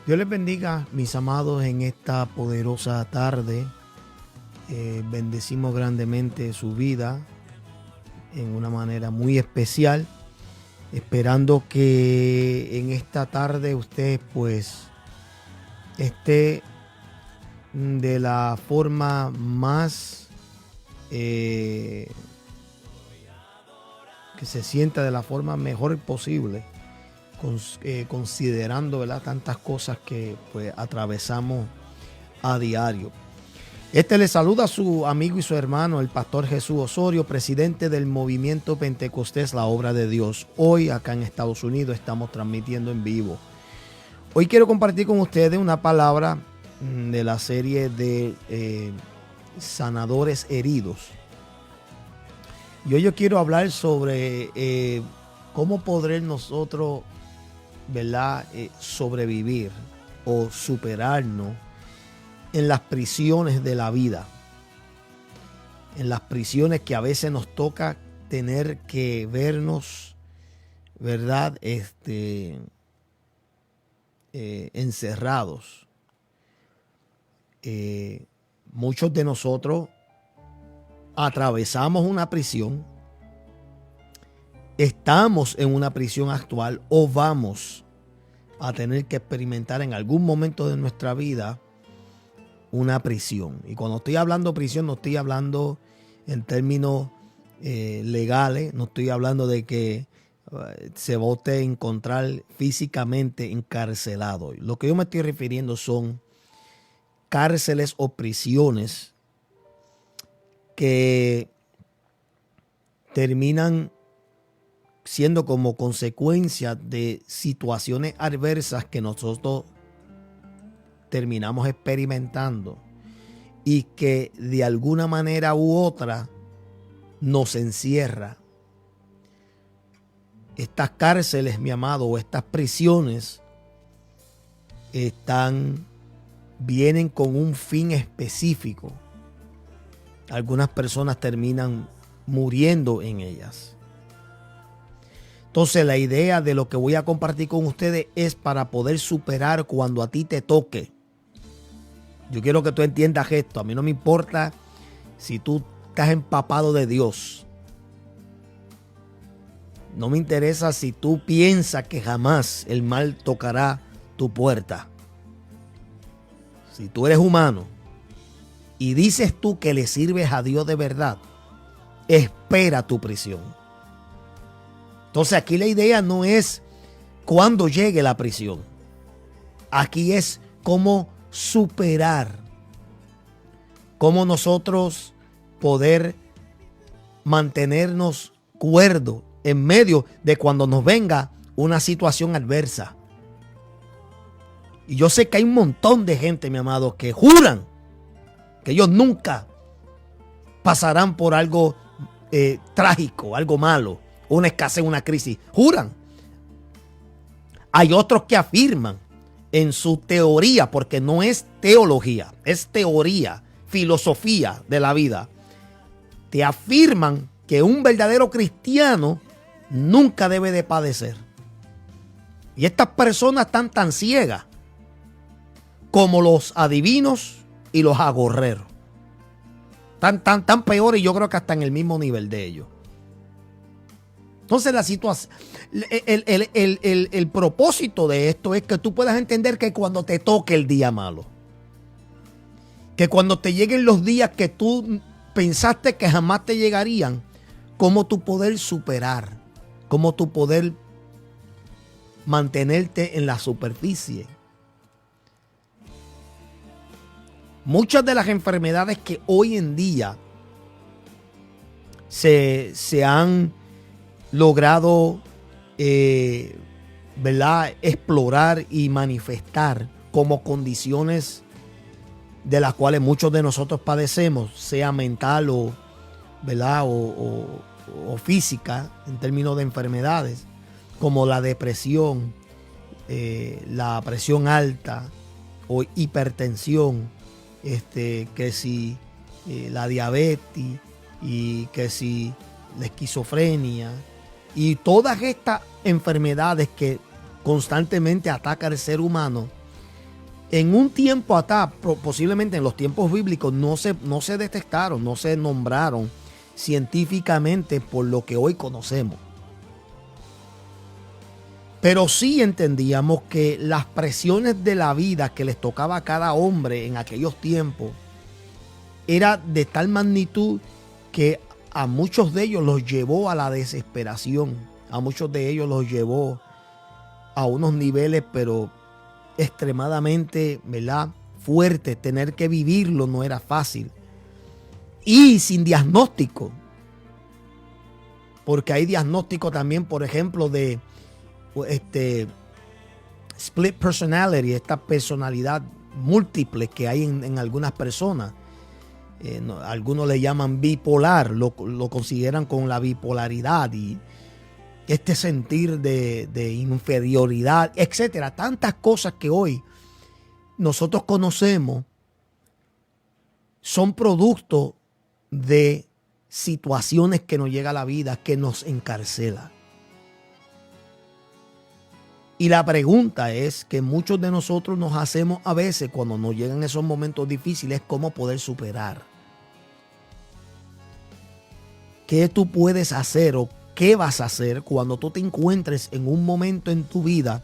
Dios les bendiga, mis amados, en esta poderosa tarde. Bendecimos grandemente su vida en una manera muy especial, esperando que en esta tarde usted pues esté de la forma más que se sienta de la forma mejor posible, considerando, ¿verdad?, tantas cosas que pues atravesamos a diario. Le saluda a su amigo y su hermano, el pastor Jesús Osorio, presidente del Movimiento Pentecostés, la Obra de Dios. Hoy acá en Estados Unidos estamos transmitiendo en vivo. Hoy quiero compartir con ustedes una palabra de la serie de sanadores heridos. Y hoy yo quiero hablar sobre cómo poder nosotros, ¿verdad?, sobrevivir o superarnos en las prisiones de la vida, en las prisiones que a veces nos toca tener que vernos, ¿verdad?, encerrados. Muchos de nosotros atravesamos una prisión, estamos en una prisión actual o vamos a tener que experimentar en algún momento de nuestra vida una prisión. Y cuando estoy hablando prisión, no estoy hablando en términos legales, no estoy hablando de que se va a usted encontrar físicamente encarcelado. Lo que yo me estoy refiriendo son cárceles o prisiones que terminan siendo como consecuencia de situaciones adversas que nosotros terminamos experimentando y que de alguna manera u otra nos encierra. Estas cárceles, mi amado, o estas prisiones vienen con un fin específico. Algunas personas terminan muriendo en ellas. Entonces, la idea de lo que voy a compartir con ustedes es para poder superar cuando a ti te toque. Yo quiero que tú entiendas esto. A mí no me importa si tú estás empapado de Dios. No me interesa si tú piensas que jamás el mal tocará tu puerta. Si tú eres humano y dices tú que le sirves a Dios de verdad, espera tu prisión. Entonces aquí la idea no es cuándo llegue la prisión. Aquí es cómo superar, cómo nosotros poder mantenernos cuerdos en medio de cuando nos venga una situación adversa. Y yo sé que hay un montón de gente, mi amado, que juran que ellos nunca pasarán por algo trágico, algo malo, una escasez, una crisis. Juran. Hay otros que afirman en su teoría, porque no es teología, es teoría, filosofía de la vida. Te afirman que un verdadero cristiano nunca debe de padecer. Y estas personas están tan ciegas como los adivinos y los agorreros. Tan peores, y yo creo que hasta en el mismo nivel de ellos. Entonces la situación, el propósito de esto es que tú puedas entender que cuando te toque el día malo, que cuando te lleguen los días que tú pensaste que jamás te llegarían, cómo tú poder superar, cómo tú poder mantenerte en la superficie. Muchas de las enfermedades que hoy en día se han logrado ¿verdad?, explorar y manifestar como condiciones de las cuales muchos de nosotros padecemos, sea mental o, ¿verdad?, o física, en términos de enfermedades, como la depresión, la presión alta o hipertensión, que si la diabetes, y que si la esquizofrenia, y todas estas enfermedades que constantemente atacan al ser humano, En un tiempo atrás, posiblemente en los tiempos bíblicos, no se detectaron, no se nombraron científicamente por lo que hoy conocemos. Pero sí entendíamos que las presiones de la vida que les tocaba a cada hombre en aquellos tiempos era de tal magnitud que a muchos de ellos los llevó a la desesperación. A muchos de ellos los llevó a unos niveles, pero extremadamente, ¿verdad?, fuertes. Tener que vivirlo no era fácil. Y sin diagnóstico. Porque hay diagnóstico también, por ejemplo, de split personality, esta personalidad múltiple que hay en algunas personas. Algunos le llaman bipolar, lo consideran con la bipolaridad y este sentir de inferioridad, etcétera. Tantas cosas que hoy nosotros conocemos son producto de situaciones que nos llega a la vida, que nos encarcela. Y la pregunta es que muchos de nosotros nos hacemos a veces cuando nos llegan esos momentos difíciles, ¿cómo poder superar? ¿Qué tú puedes hacer o qué vas a hacer cuando tú te encuentres en un momento en tu vida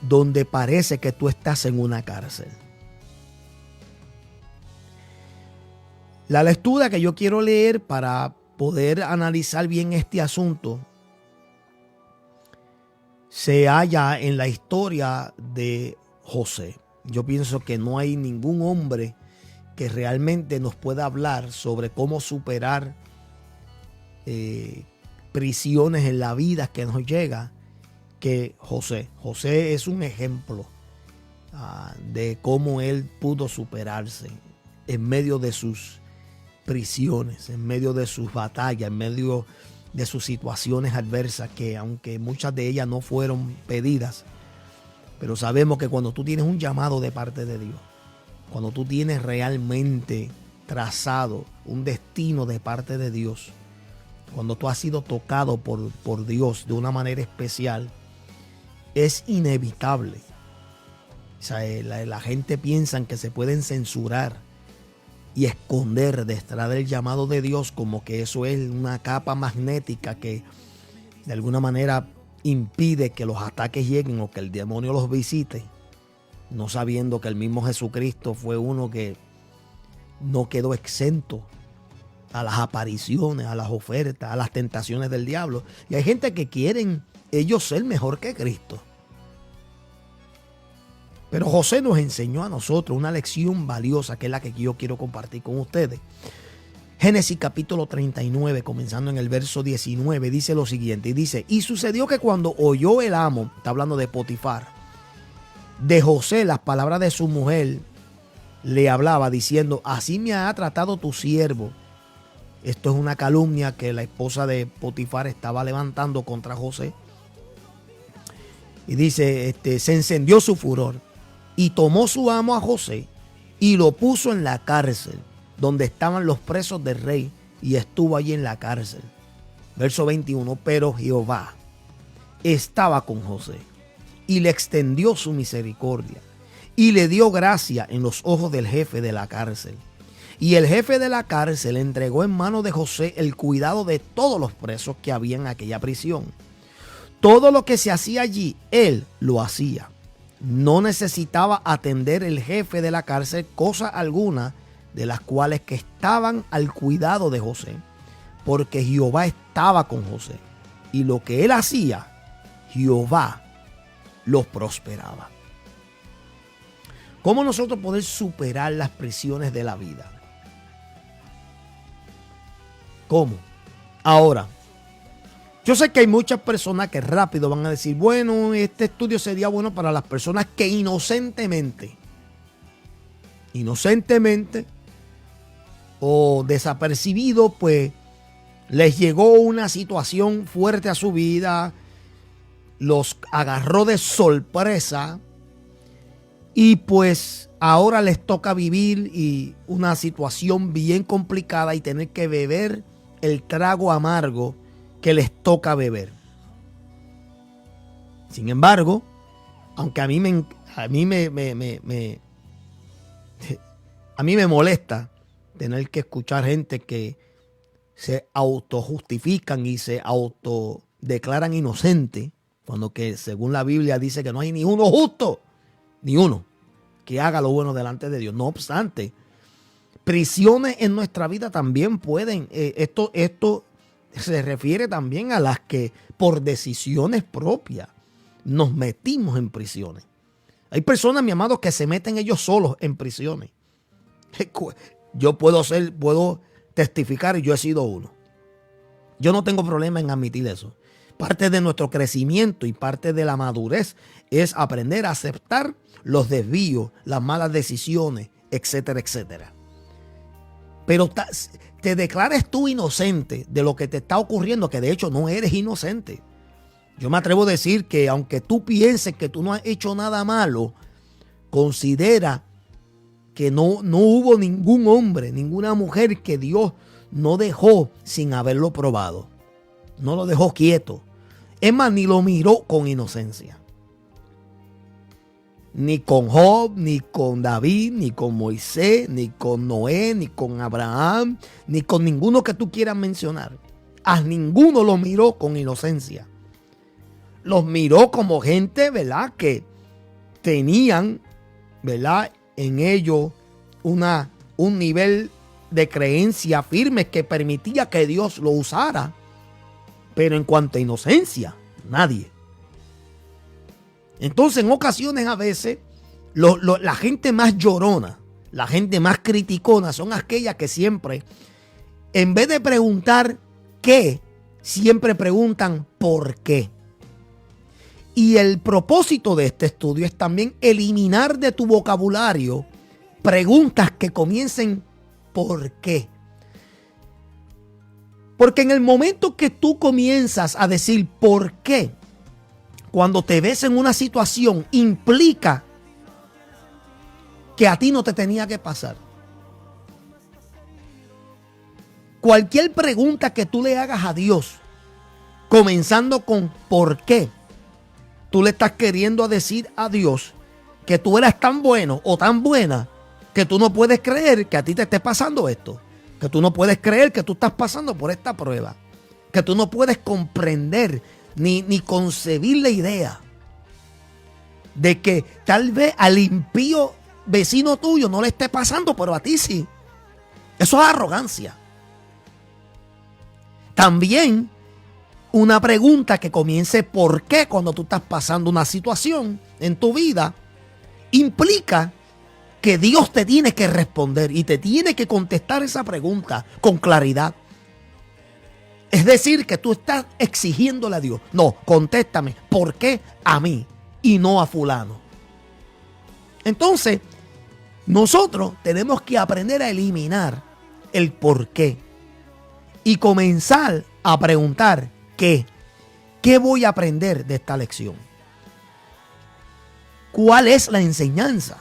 donde parece que tú estás en una cárcel? La lectura que yo quiero leer para poder analizar bien este asunto se halla en la historia de José. Yo pienso que no hay ningún hombre que realmente nos pueda hablar sobre cómo superar prisiones en la vida que nos llega que José. José es un ejemplo de cómo él pudo superarse en medio de sus prisiones, en medio de sus batallas, en medio de sus situaciones adversas, que aunque muchas de ellas no fueron pedidas, pero sabemos que cuando tú tienes un llamado de parte de Dios, cuando tú tienes realmente trazado un destino de parte de Dios, cuando tú has sido tocado por Dios de una manera especial, es inevitable. O sea, la gente piensa que se pueden censurar y esconder detrás del llamado de Dios, como que eso es una capa magnética que de alguna manera impide que los ataques lleguen o que el demonio los visite, no sabiendo que el mismo Jesucristo fue uno que no quedó exento a las apariciones, a las ofertas, a las tentaciones del diablo. Y hay gente que quieren ellos ser mejor que Cristo. Pero José nos enseñó a nosotros una lección valiosa, que es la que yo quiero compartir con ustedes. Génesis capítulo 39, comenzando en el verso 19, dice lo siguiente. Y dice: y sucedió que cuando oyó el amo, está hablando de Potifar, de José las palabras de su mujer, le hablaba diciendo: así me ha tratado tu siervo. Esto es una calumnia que la esposa de Potifar estaba levantando contra José. Y dice, se encendió su furor. Y tomó su amo a José y lo puso en la cárcel, donde estaban los presos del rey, y estuvo allí en la cárcel. Verso 21, pero Jehová estaba con José y le extendió su misericordia y le dio gracia en los ojos del jefe de la cárcel. Y el jefe de la cárcel entregó en mano de José el cuidado de todos los presos que había en aquella prisión. Todo lo que se hacía allí, él lo hacía. No necesitaba atender el jefe de la cárcel cosa alguna de las cuales que estaban al cuidado de José, porque Jehová estaba con José, y lo que él hacía, Jehová los prosperaba. ¿Cómo nosotros poder superar las prisiones de la vida? ¿Cómo? Ahora, yo sé que hay muchas personas que rápido van a decir, bueno, este estudio sería bueno para las personas que inocentemente o desapercibido, pues les llegó una situación fuerte a su vida, los agarró de sorpresa y pues ahora les toca vivir y una situación bien complicada y tener que beber el trago amargo que les toca beber. Sin embargo, aunque a A mí a mí me molesta tener que escuchar gente que se autojustifican y se autodeclaran inocentes, cuando que según la Biblia dice que no hay ni uno justo, ni uno que haga lo bueno delante de Dios. No obstante, prisiones en nuestra vida también pueden, esto se refiere también a las que por decisiones propias nos metimos en prisiones. Hay personas, mi amado, que se meten ellos solos en prisiones. Yo puedo testificar y yo he sido uno. Yo no tengo problema en admitir eso. Parte de nuestro crecimiento y parte de la madurez es aprender a aceptar los desvíos, las malas decisiones, etcétera, etcétera. Pero te declares tú inocente de lo que te está ocurriendo, que de hecho no eres inocente. Yo me atrevo a decir que aunque tú pienses que tú no has hecho nada malo, considera que no hubo ningún hombre, ninguna mujer que Dios no dejó sin haberlo probado. No lo dejó quieto. Es más, ni lo miró con inocencia. Ni con Job, ni con David, ni con Moisés, ni con Noé, ni con Abraham, ni con ninguno que tú quieras mencionar. A ninguno lo miró con inocencia. Los miró como gente, ¿verdad?, que tenían, ¿verdad?, en ellos un nivel de creencia firme que permitía que Dios lo usara. Pero en cuanto a inocencia, nadie. Entonces, en ocasiones a veces, la gente más llorona, la gente más criticona son aquellas que siempre, en vez de preguntar qué, siempre preguntan por qué. Y el propósito de este estudio es también eliminar de tu vocabulario preguntas que comiencen por qué. Porque en el momento que tú comienzas a decir por qué, cuando te ves en una situación, implica que a ti no te tenía que pasar. Cualquier pregunta que tú le hagas a Dios, comenzando con ¿por qué?, tú le estás queriendo decir a Dios que tú eres tan bueno o tan buena que tú no puedes creer que a ti te esté pasando esto. Que tú no puedes creer que tú estás pasando por esta prueba. Que tú no puedes comprender ni concebir la idea de que tal vez al impío vecino tuyo no le esté pasando, pero a ti sí. Eso es arrogancia. También una pregunta que comience por qué cuando tú estás pasando una situación en tu vida implica que Dios te tiene que responder y te tiene que contestar esa pregunta con claridad. Es decir, que tú estás exigiéndole a Dios: no, contéstame, ¿por qué a mí y no a fulano? Entonces, nosotros tenemos que aprender a eliminar el por qué y comenzar a preguntar ¿qué voy a aprender de esta lección? ¿Cuál es la enseñanza?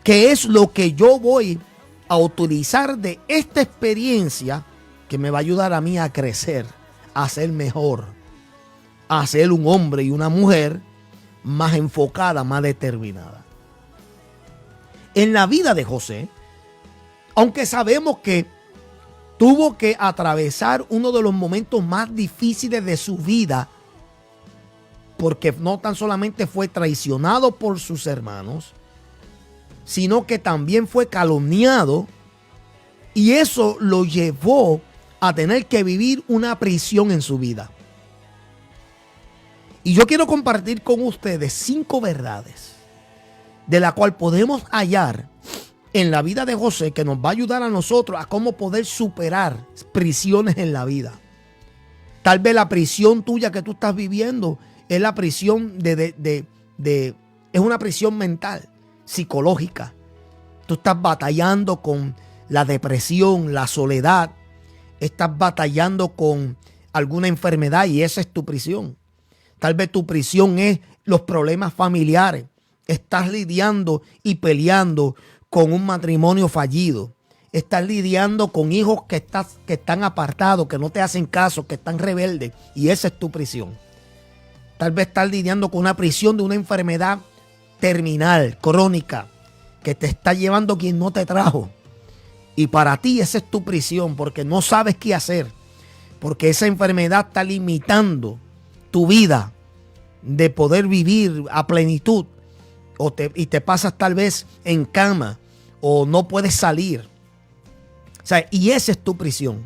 ¿Qué es lo que yo voy a utilizar de esta experiencia que me va a ayudar a mí a crecer, a ser mejor, a ser un hombre y una mujer más enfocada, más determinada? En la vida de José, aunque sabemos que tuvo que atravesar uno de los momentos más difíciles de su vida, porque no tan solamente fue traicionado por sus hermanos, sino que también fue calumniado, y eso lo llevó a tener que vivir una prisión en su vida. Y yo quiero compartir con ustedes 5 verdades de la cual podemos hallar en la vida de José, que nos va a ayudar a nosotros a cómo poder superar prisiones en la vida. Tal vez la prisión tuya que tú estás viviendo es la prisión es una prisión mental, psicológica. Tú estás batallando con la depresión, la soledad. Estás batallando con alguna enfermedad y esa es tu prisión. Tal vez tu prisión es los problemas familiares. Estás lidiando y peleando con un matrimonio fallido. Estás lidiando con hijos que están apartados, que no te hacen caso, que están rebeldes, y esa es tu prisión. Tal vez estás lidiando con una prisión de una enfermedad terminal, crónica, que te está llevando quien no te trajo. Y para ti esa es tu prisión, porque no sabes qué hacer, porque esa enfermedad está limitando tu vida de poder vivir a plenitud, y te pasas tal vez en cama o no puedes salir. O sea, y esa es tu prisión.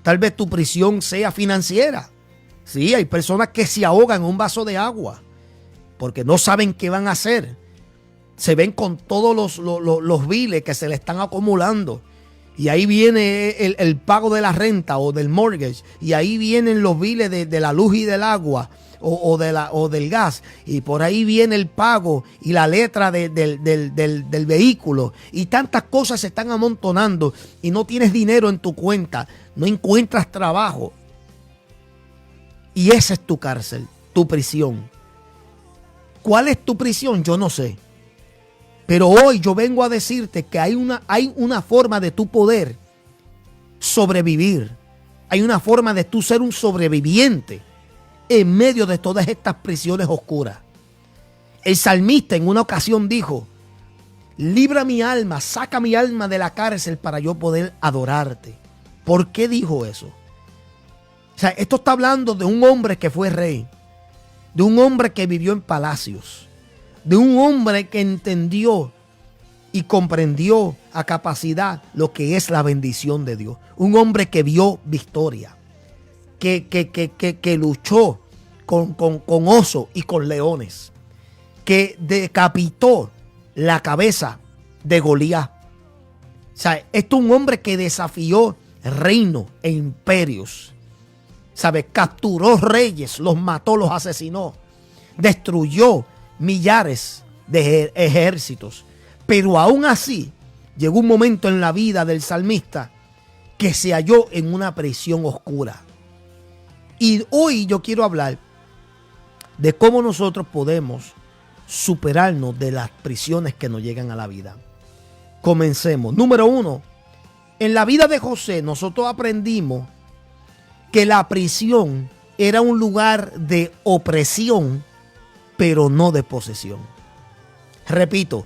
Tal vez tu prisión sea financiera. Sí, hay personas que se ahogan en un vaso de agua porque no saben qué van a hacer. Se ven con todos los biles que se le están acumulando. Y ahí viene el pago de la renta o del mortgage. Y ahí vienen los biles de la luz y del agua o del gas. Y por ahí viene el pago y la letra del vehículo. Y tantas cosas se están amontonando y no tienes dinero en tu cuenta. No encuentras trabajo. Y esa es tu cárcel, tu prisión. ¿Cuál es tu prisión? Yo no sé. Pero hoy yo vengo a decirte que hay una forma de tu poder sobrevivir. Hay una forma de tú ser un sobreviviente en medio de todas estas prisiones oscuras. El salmista en una ocasión dijo: libra mi alma, saca mi alma de la cárcel para yo poder adorarte. ¿Por qué dijo eso? O sea, esto está hablando de un hombre que fue rey, de un hombre que vivió en palacios, de un hombre que entendió y comprendió a capacidad lo que es la bendición de Dios. Un hombre que vio victoria, que luchó con osos y con leones, que decapitó la cabeza de Goliat. O sea, esto es un hombre que desafió reinos e imperios. ¿Sabe? Capturó reyes, los mató, los asesinó, destruyó millares de ejércitos. Pero aún así, llegó un momento en la vida del salmista que se halló en una prisión oscura. Y hoy yo quiero hablar de cómo nosotros podemos superarnos de las prisiones que nos llegan a la vida. Comencemos. Número 1. En la vida de José nosotros aprendimos que la prisión era un lugar de opresión, pero no de posesión. Repito,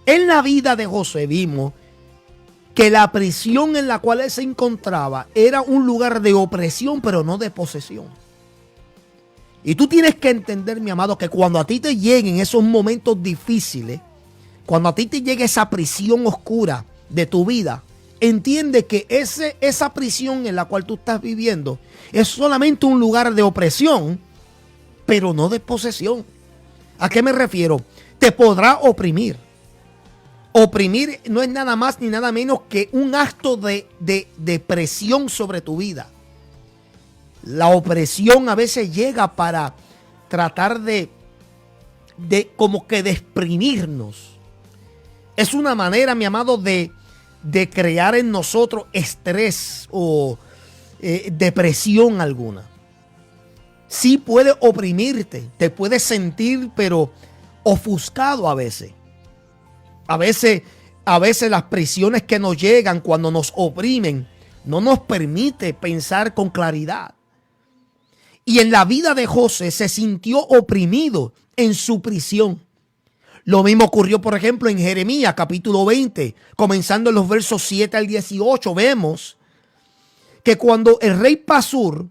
en la vida de José vimos que la prisión en la cual él se encontraba era un lugar de opresión, pero no de posesión. Y tú tienes que entender, mi amado, que cuando a ti te lleguen esos momentos difíciles, cuando a ti te llegue esa prisión oscura de tu vida, entiende que esa prisión en la cual tú estás viviendo es solamente un lugar de opresión, pero no de posesión. ¿A qué me refiero? Te podrá oprimir. Oprimir no es nada más ni nada menos que un acto de presión sobre tu vida. La opresión a veces llega para tratar de como que de exprimirnos. Es una manera, mi amado, de crear en nosotros estrés o depresión alguna. Sí puede oprimirte, te puedes sentir pero ofuscado a veces. A veces las prisiones que nos llegan cuando nos oprimen no nos permite pensar con claridad. Y en la vida de José se sintió oprimido en su prisión. Lo mismo ocurrió, por ejemplo, en Jeremías capítulo 20, comenzando en los versos 7 al 18, vemos que cuando el rey Pasur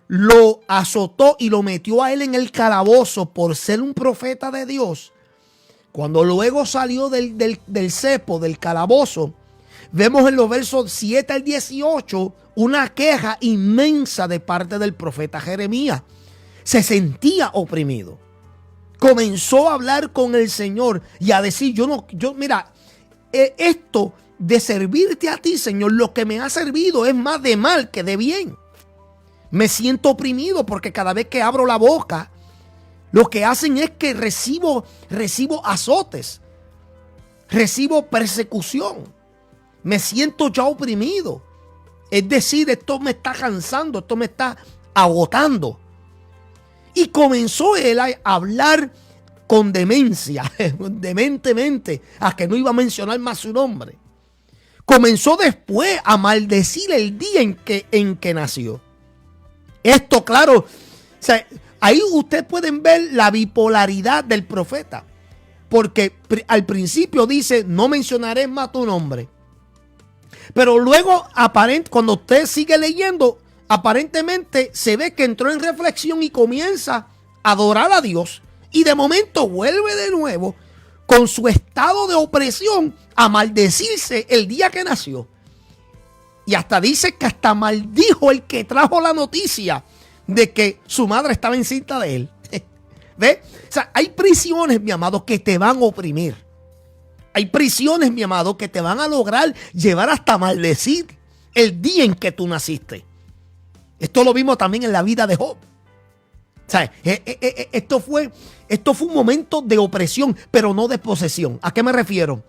lo azotó y lo metió a él en el calabozo por ser un profeta de Dios, cuando luego salió del cepo, del calabozo, vemos en los versos 7 al 18 una queja inmensa de parte del profeta Jeremías. Se sentía oprimido. Comenzó a hablar con el Señor y a decir, mira, esto de servirte a ti, Señor, lo que me ha servido es más de mal que de bien. Me siento oprimido porque cada vez que abro la boca, lo que hacen es que recibo azotes, recibo persecución. Me siento ya oprimido. Es decir, esto me está cansando, esto me está agotando. Y comenzó él a hablar con demencia, dementemente, a que no iba a mencionar más su nombre. Comenzó después a maldecir el día en que nació. Esto, claro, ahí ustedes pueden ver la bipolaridad del profeta. Porque al principio dice, no mencionaré más tu nombre. Pero luego, cuando usted sigue leyendo, aparentemente se ve que entró en reflexión y comienza a adorar a Dios. Y de momento vuelve de nuevo con su estado de opresión a maldecirse el día que nació. Y hasta dice que hasta maldijo el que trajo la noticia de que su madre estaba encinta de él. ¿Ves? O sea, hay prisiones, mi amado, que te van a oprimir. Hay prisiones, mi amado, que te van a lograr llevar hasta maldecir el día en que tú naciste. Esto lo vimos también en la vida de Job. O sea, esto fue un momento de opresión, pero no de posesión. ¿A qué me refiero?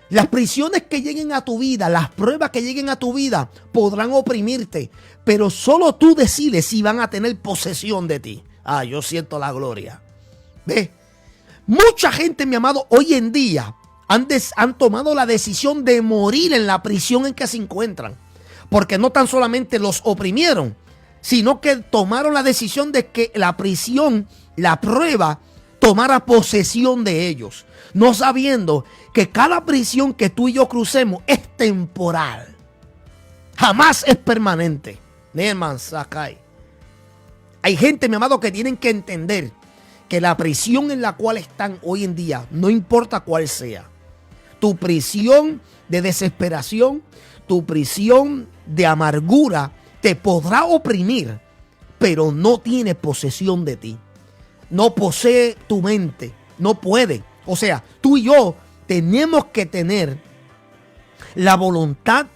Las prisiones que lleguen a tu vida, las pruebas que lleguen a tu vida, podrán oprimirte, pero solo tú decides si van a tener posesión de ti. Ah, yo siento la gloria. ¿Ves? Mucha gente, mi amado, hoy en día han tomado la decisión de morir en la prisión en que se encuentran. Porque no tan solamente los oprimieron, sino que tomaron la decisión de que la prisión, la prueba, tomara posesión de ellos. No sabiendo que cada prisión que tú y yo crucemos es temporal. Jamás es permanente. Neman Sakai. Hay gente, mi amado, que tienen que entender que la prisión en la cual están hoy en día, no importa cuál sea, tu prisión de desesperación, tu prisión de amargura, te podrá oprimir, pero no tiene posesión de ti. No posee tu mente, no puede. O sea, tú y yo tenemos que tener la voluntad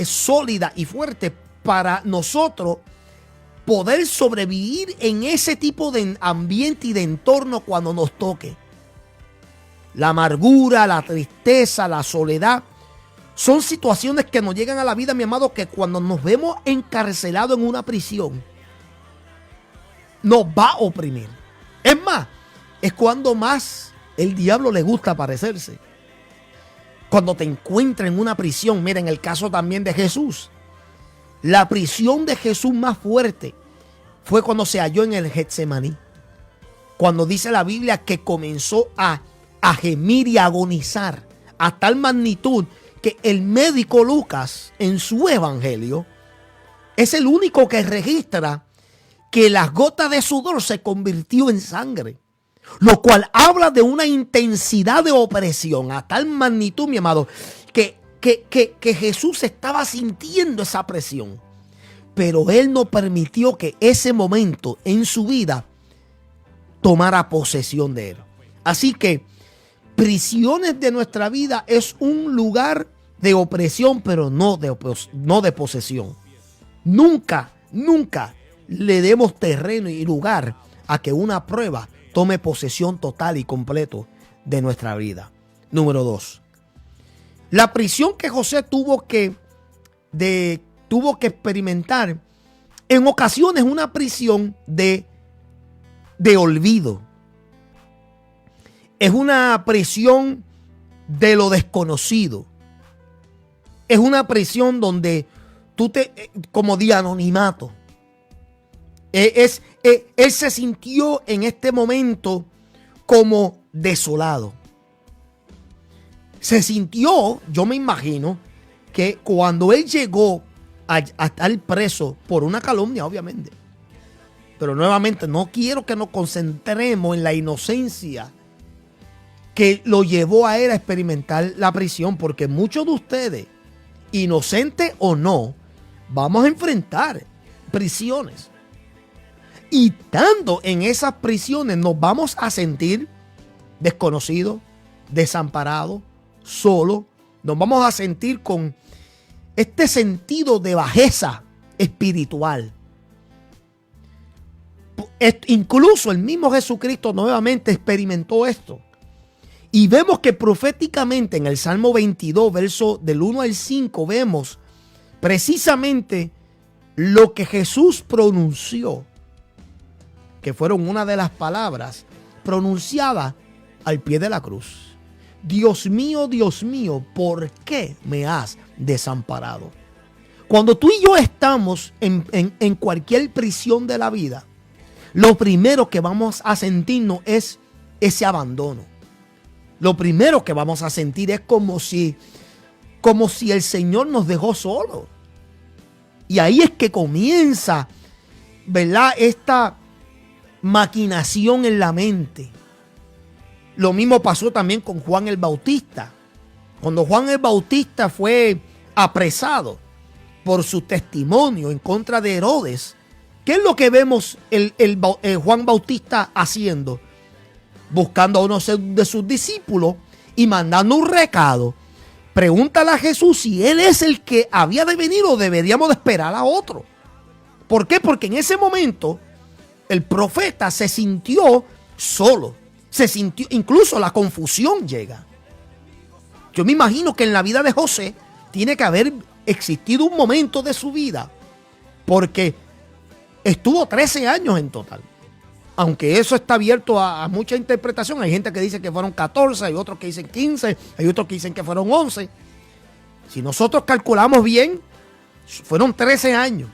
sólida y fuerte para nosotros poder sobrevivir en ese tipo de ambiente y de entorno cuando nos toque. La amargura, la tristeza, la soledad son situaciones que nos llegan a la vida, mi amado, que cuando nos vemos encarcelados en una prisión nos va a oprimir. Es más, es cuando más el diablo le gusta aparecerse. Cuando te encuentras en una prisión, mira, en el caso también de Jesús, la prisión de Jesús más fuerte fue cuando se halló en el Getsemaní. Cuando dice la Biblia que comenzó a gemir y a agonizar a tal magnitud que el médico Lucas en su evangelio es el único que registra que las gotas de sudor se convirtió en sangre. Lo cual habla de una intensidad de opresión a tal magnitud, mi amado, que Jesús estaba sintiendo esa presión. Pero Él no permitió que ese momento en su vida tomara posesión de Él. Así que prisiones de nuestra vida es un lugar de opresión, pero no de posesión. Nunca le demos terreno y lugar a que una prueba tome posesión total y completo de nuestra vida. Número 2. La prisión que José tuvo que experimentar en ocasiones una prisión de olvido. Es una prisión de lo desconocido. Es una prisión donde como de anonimato. Él se sintió en este momento como desolado. Se sintió, yo me imagino, que cuando él llegó a estar preso por una calumnia, obviamente. Pero nuevamente, no quiero que nos concentremos en la inocencia que lo llevó a él a experimentar la prisión, porque muchos de ustedes, inocentes o no, vamos a enfrentar prisiones. Y estando en esas prisiones nos vamos a sentir desconocidos, desamparados, solos. Nos vamos a sentir con este sentido de bajeza espiritual. Incluso el mismo Jesucristo nuevamente experimentó esto. Y vemos que proféticamente en el Salmo 22, verso del 1 al 5, vemos precisamente lo que Jesús pronunció, que fueron una de las palabras pronunciadas al pie de la cruz. Dios mío, ¿por qué me has desamparado? Cuando tú y yo estamos en cualquier prisión de la vida, lo primero que vamos a sentirnos es ese abandono. Lo primero que vamos a sentir es como si el Señor nos dejó solos. Y ahí es que comienza, ¿verdad?, esta maquinación en la mente. Lo mismo pasó también con Juan el Bautista. Cuando Juan el Bautista fue apresado por su testimonio en contra de Herodes, ¿qué es lo que vemos Juan Bautista haciendo? Buscando a uno de sus discípulos y mandando un recado. Pregúntale a Jesús si él es el que había de venir o deberíamos de esperar a otro. ¿Por qué? Porque en ese momento el profeta se sintió solo. Se sintió, incluso la confusión llega. Yo me imagino que en la vida de José tiene que haber existido un momento de su vida, porque estuvo 13 años en total. Aunque eso está abierto a mucha interpretación. Hay gente que dice que fueron 14, hay otros que dicen 15, hay otros que dicen que fueron 11. Si nosotros calculamos bien, fueron 13 años.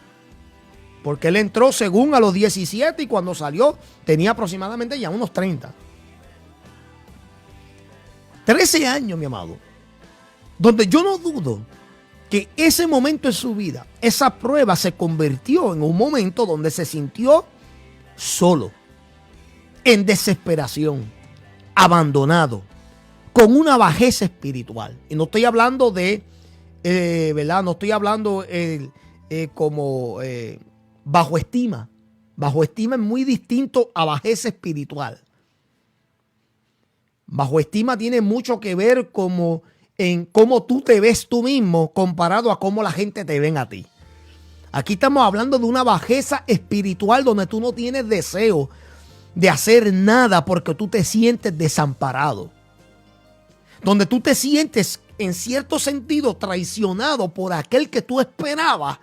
Porque él entró según a los 17 y cuando salió tenía aproximadamente ya unos 30. 13 años, mi amado. Donde yo no dudo que ese momento en su vida, esa prueba se convirtió en un momento donde se sintió solo, en desesperación, abandonado, con una bajeza espiritual. Y no estoy hablando de, ¿verdad? No estoy hablando como bajo estima. Bajo estima es muy distinto a bajeza espiritual. Bajo estima tiene mucho que ver en cómo tú te ves tú mismo comparado a cómo la gente te ven a ti. Aquí estamos hablando de una bajeza espiritual donde tú no tienes deseo de hacer nada porque tú te sientes desamparado. Donde tú te sientes en cierto sentido traicionado por aquel que tú esperabas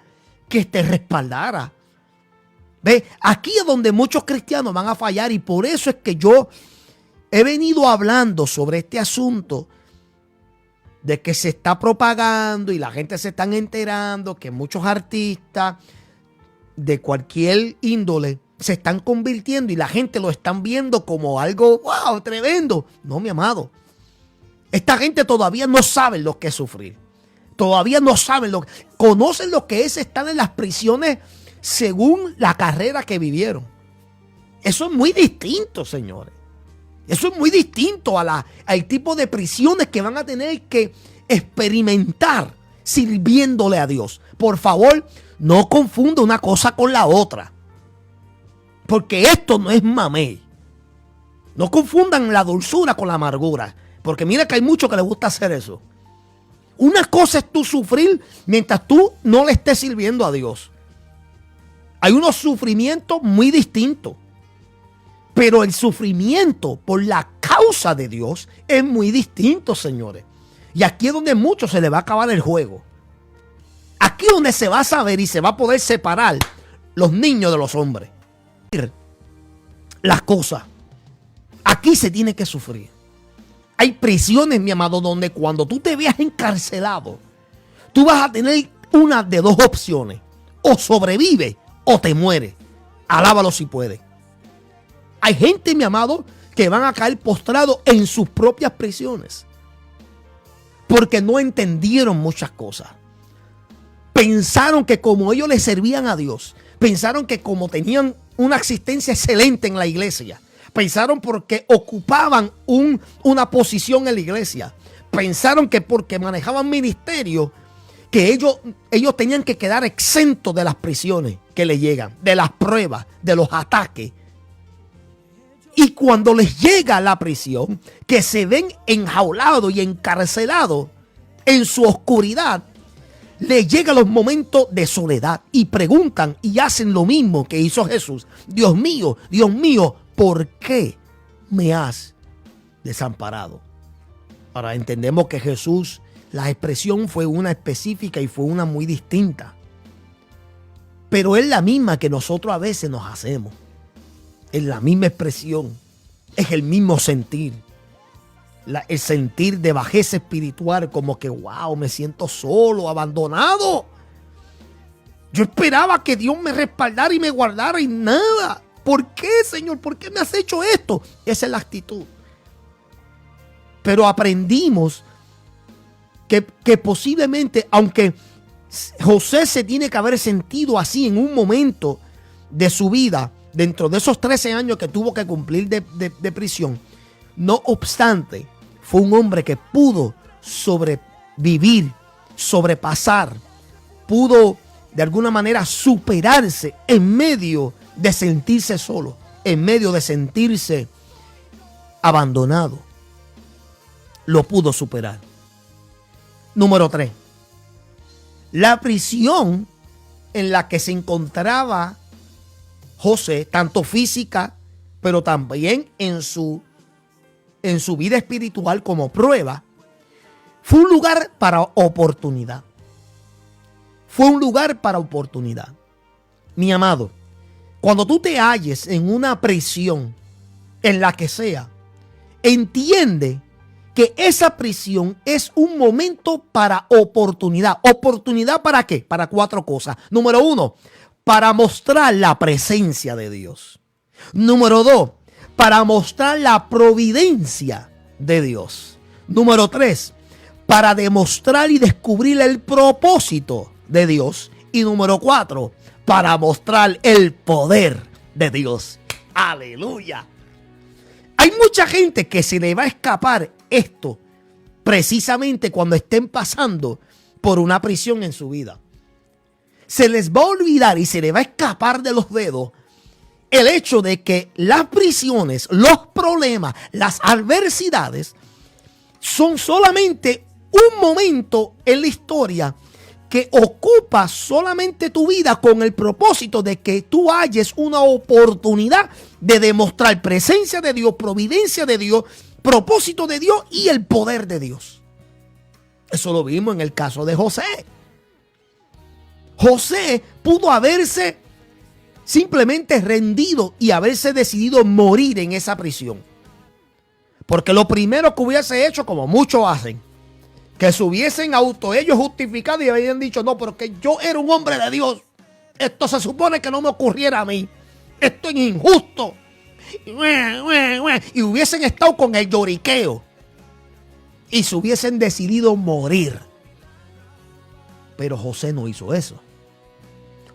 que te respaldara. ¿Ve? Aquí es donde muchos cristianos van a fallar y por eso es que yo he venido hablando sobre este asunto de que se está propagando y la gente se está enterando que muchos artistas de cualquier índole se están convirtiendo y la gente lo están viendo como algo wow, tremendo. No, mi amado. Esta gente todavía no sabe lo que es sufrir. Todavía no saben conocen lo que es estar en las prisiones según la carrera que vivieron. Eso es muy distinto, señores. Eso es muy distinto al tipo de prisiones que van a tener que experimentar sirviéndole a Dios. Por favor, no confunda una cosa con la otra. Porque esto no es mamey. No confundan la dulzura con la amargura. Porque mira que hay muchos que les gusta hacer eso. Una cosa es tú sufrir mientras tú no le estés sirviendo a Dios. Hay unos sufrimientos muy distintos. Pero el sufrimiento por la causa de Dios es muy distinto, señores. Y aquí es donde mucho se le va a acabar el juego. Aquí es donde se va a saber y se va a poder separar los niños de los hombres. Las cosas. Aquí se tiene que sufrir. Hay prisiones, mi amado, donde cuando tú te veas encarcelado, tú vas a tener una de dos opciones. O sobrevive o te muere. Alábalo si puede. Hay gente, mi amado, que van a caer postrados en sus propias prisiones. Porque no entendieron muchas cosas. Pensaron que como ellos le servían a Dios, pensaron que como tenían una existencia excelente en la iglesia, pensaron porque ocupaban una posición en la iglesia, pensaron que porque manejaban ministerio, que ellos tenían que quedar exentos de las prisiones que les llegan, de las pruebas, de los ataques. Y cuando les llega la prisión, que se ven enjaulados y encarcelados en su oscuridad, les llegan los momentos de soledad y preguntan y hacen lo mismo que hizo Jesús. Dios mío, ¿por qué me has desamparado? Ahora entendemos que Jesús, la expresión fue una específica y fue una muy distinta. Pero es la misma que nosotros a veces nos hacemos. Es la misma expresión, es el mismo sentir. El sentir de bajeza espiritual, como que wow, me siento solo, abandonado. Yo esperaba que Dios me respaldara y me guardara y nada. ¿Por qué, Señor? ¿Por qué me has hecho esto? Esa es la actitud. Pero aprendimos que posiblemente, aunque José se tiene que haber sentido así en un momento de su vida, dentro de esos 13 años que tuvo que cumplir de prisión, no obstante, fue un hombre que pudo sobrevivir, sobrepasar, pudo de alguna manera superarse en medio de sentirse solo, en medio de sentirse abandonado. Lo pudo superar. Número 3. La prisión en la que se encontraba José, tanto física, pero también en su vida espiritual como prueba, fue un lugar para oportunidad. Fue un lugar para oportunidad. Mi amado, cuando tú te halles en una prisión, en la que sea, entiende que esa prisión es un momento para oportunidad. ¿Oportunidad para qué? Para 4 cosas. Número 1, para mostrar la presencia de Dios. Número 2, para mostrar la providencia de Dios. Número 3, para demostrar y descubrir el propósito de Dios. Y número 4, para mostrar el poder de Dios. ¡Aleluya! Hay mucha gente que se le va a escapar esto precisamente cuando estén pasando por una prisión en su vida. Se les va a olvidar y se les va a escapar de los dedos el hecho de que las prisiones, los problemas, las adversidades son solamente un momento en la historia que ocupa solamente tu vida con el propósito de que tú halles una oportunidad de demostrar presencia de Dios, providencia de Dios, propósito de Dios y el poder de Dios. Eso lo vimos en el caso de José. José pudo haberse simplemente rendido y haberse decidido morir en esa prisión. Porque lo primero que hubiese hecho, como muchos hacen, que se hubiesen ellos justificado y habían dicho, no, pero que yo era un hombre de Dios. Esto se supone que no me ocurriera a mí. Esto es injusto. Y hubiesen estado con el lloriqueo. Y se hubiesen decidido morir. Pero José no hizo eso.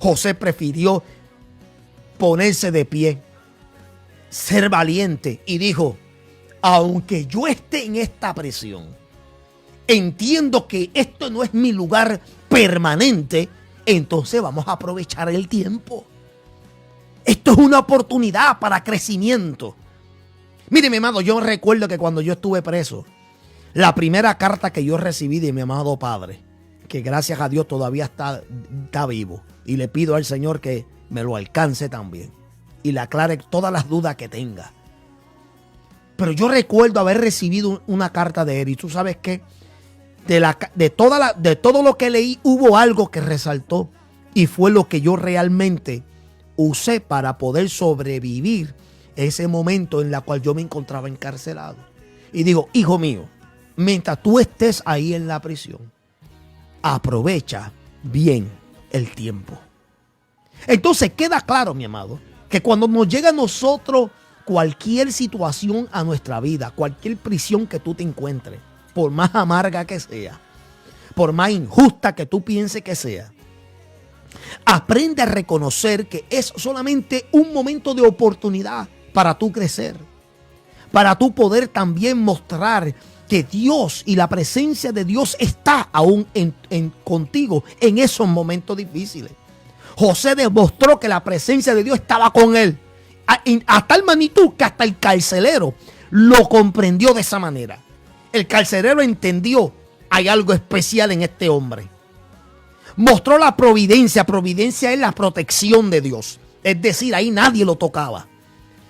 José prefirió ponerse de pie, ser valiente y dijo, aunque yo esté en esta prisión, entiendo que esto no es mi lugar permanente, entonces vamos a aprovechar el tiempo. Esto es una oportunidad para crecimiento. Mire, mi amado, yo recuerdo que cuando yo estuve preso, la primera carta que yo recibí de mi amado padre, que gracias a Dios todavía está vivo, y le pido al Señor que me lo alcance también y le aclare todas las dudas que tenga. Pero yo recuerdo haber recibido una carta de él, y tú sabes que de todo lo que leí hubo algo que resaltó, y fue lo que yo realmente usé para poder sobrevivir ese momento en el cual yo me encontraba encarcelado. Y digo, hijo mío, mientras tú estés ahí en la prisión, aprovecha bien el tiempo. Entonces queda claro, mi amado, que cuando nos llega a nosotros cualquier situación a nuestra vida, cualquier prisión que tú te encuentres, por más amarga que sea, por más injusta que tú pienses que sea, aprende a reconocer que es solamente un momento de oportunidad para tú crecer, para tú poder también mostrar que Dios y la presencia de Dios está aún contigo en esos momentos difíciles. José demostró que la presencia de Dios estaba con él a tal magnitud que hasta el carcelero lo comprendió de esa manera. El carcelero entendió, hay algo especial en este hombre. Mostró la providencia. Providencia es la protección de Dios. Es decir, ahí nadie lo tocaba.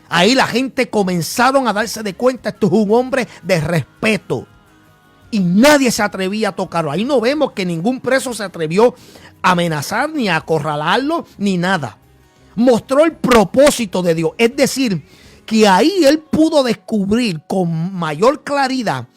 Ahí la gente comenzaron a darse de cuenta, esto es un hombre de respeto. Y nadie se atrevía a tocarlo. Ahí no vemos que ningún preso se atrevió a amenazar, ni a acorralarlo, ni nada. Mostró el propósito de Dios. Es decir, que ahí él pudo descubrir con mayor claridad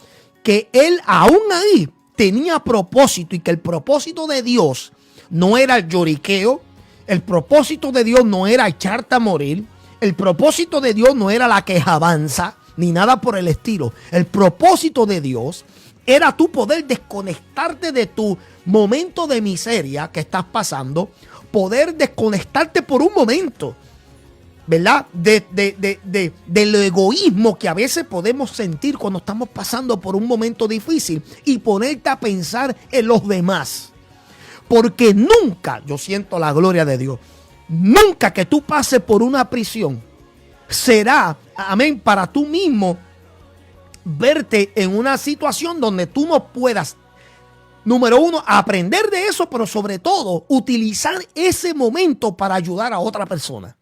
que él aún ahí tenía propósito, y que el propósito de Dios no era el lloriqueo, el propósito de Dios no era echarte a morir, El propósito de Dios no era la quejabanza ni nada por el estilo. El propósito de Dios era tú poder desconectarte de tu momento de miseria que estás pasando, poder desconectarte por un momento, ¿verdad? Del egoísmo que a veces podemos sentir cuando estamos pasando por un momento difícil y ponerte a pensar en los demás. Porque nunca, yo siento la gloria de Dios, nunca que tú pases por una prisión será, amén, para tú mismo verte en una situación donde tú no puedas, número uno, aprender de eso, pero sobre todo utilizar ese momento para ayudar a otra persona.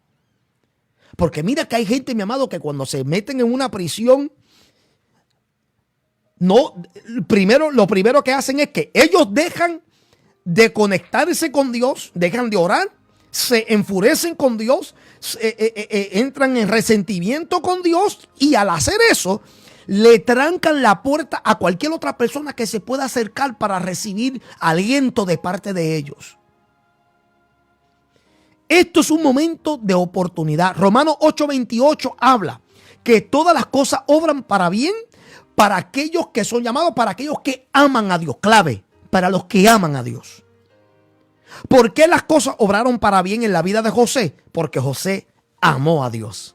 Porque mira que hay gente, mi amado, que cuando se meten en una prisión, lo primero que hacen es que ellos dejan de conectarse con Dios, dejan de orar, se enfurecen con Dios, entran en resentimiento con Dios, y al hacer eso le trancan la puerta a cualquier otra persona que se pueda acercar para recibir aliento de parte de ellos. Esto es un momento de oportunidad. Romanos 8:28 habla que todas las cosas obran para bien para aquellos que son llamados, para aquellos que aman a Dios. Clave, para los que aman a Dios. ¿Por qué las cosas obraron para bien en la vida de José? Porque José amó a Dios.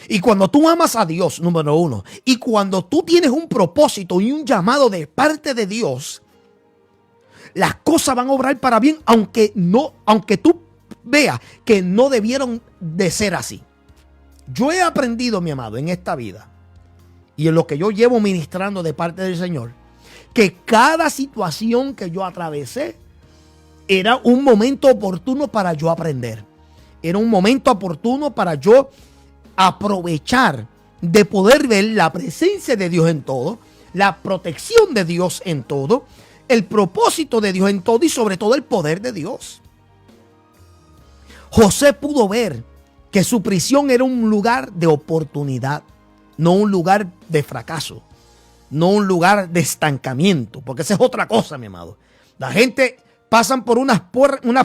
Y cuando tú amas a Dios, número uno, y cuando tú tienes un propósito y un llamado de parte de Dios, las cosas van a obrar para bien, aunque tú veas que no debieron de ser así. Yo he aprendido, mi amado, en esta vida y en lo que yo llevo ministrando de parte del Señor, que cada situación que yo atravesé era un momento oportuno para yo aprender. Era un momento oportuno para yo aprovechar de poder ver la presencia de Dios en todo, la protección de Dios en todo, el propósito de Dios en todo y sobre todo el poder de Dios. José pudo ver que su prisión era un lugar de oportunidad, no un lugar de fracaso, no un lugar de estancamiento, porque esa es otra cosa, mi amado. La gente pasan por unas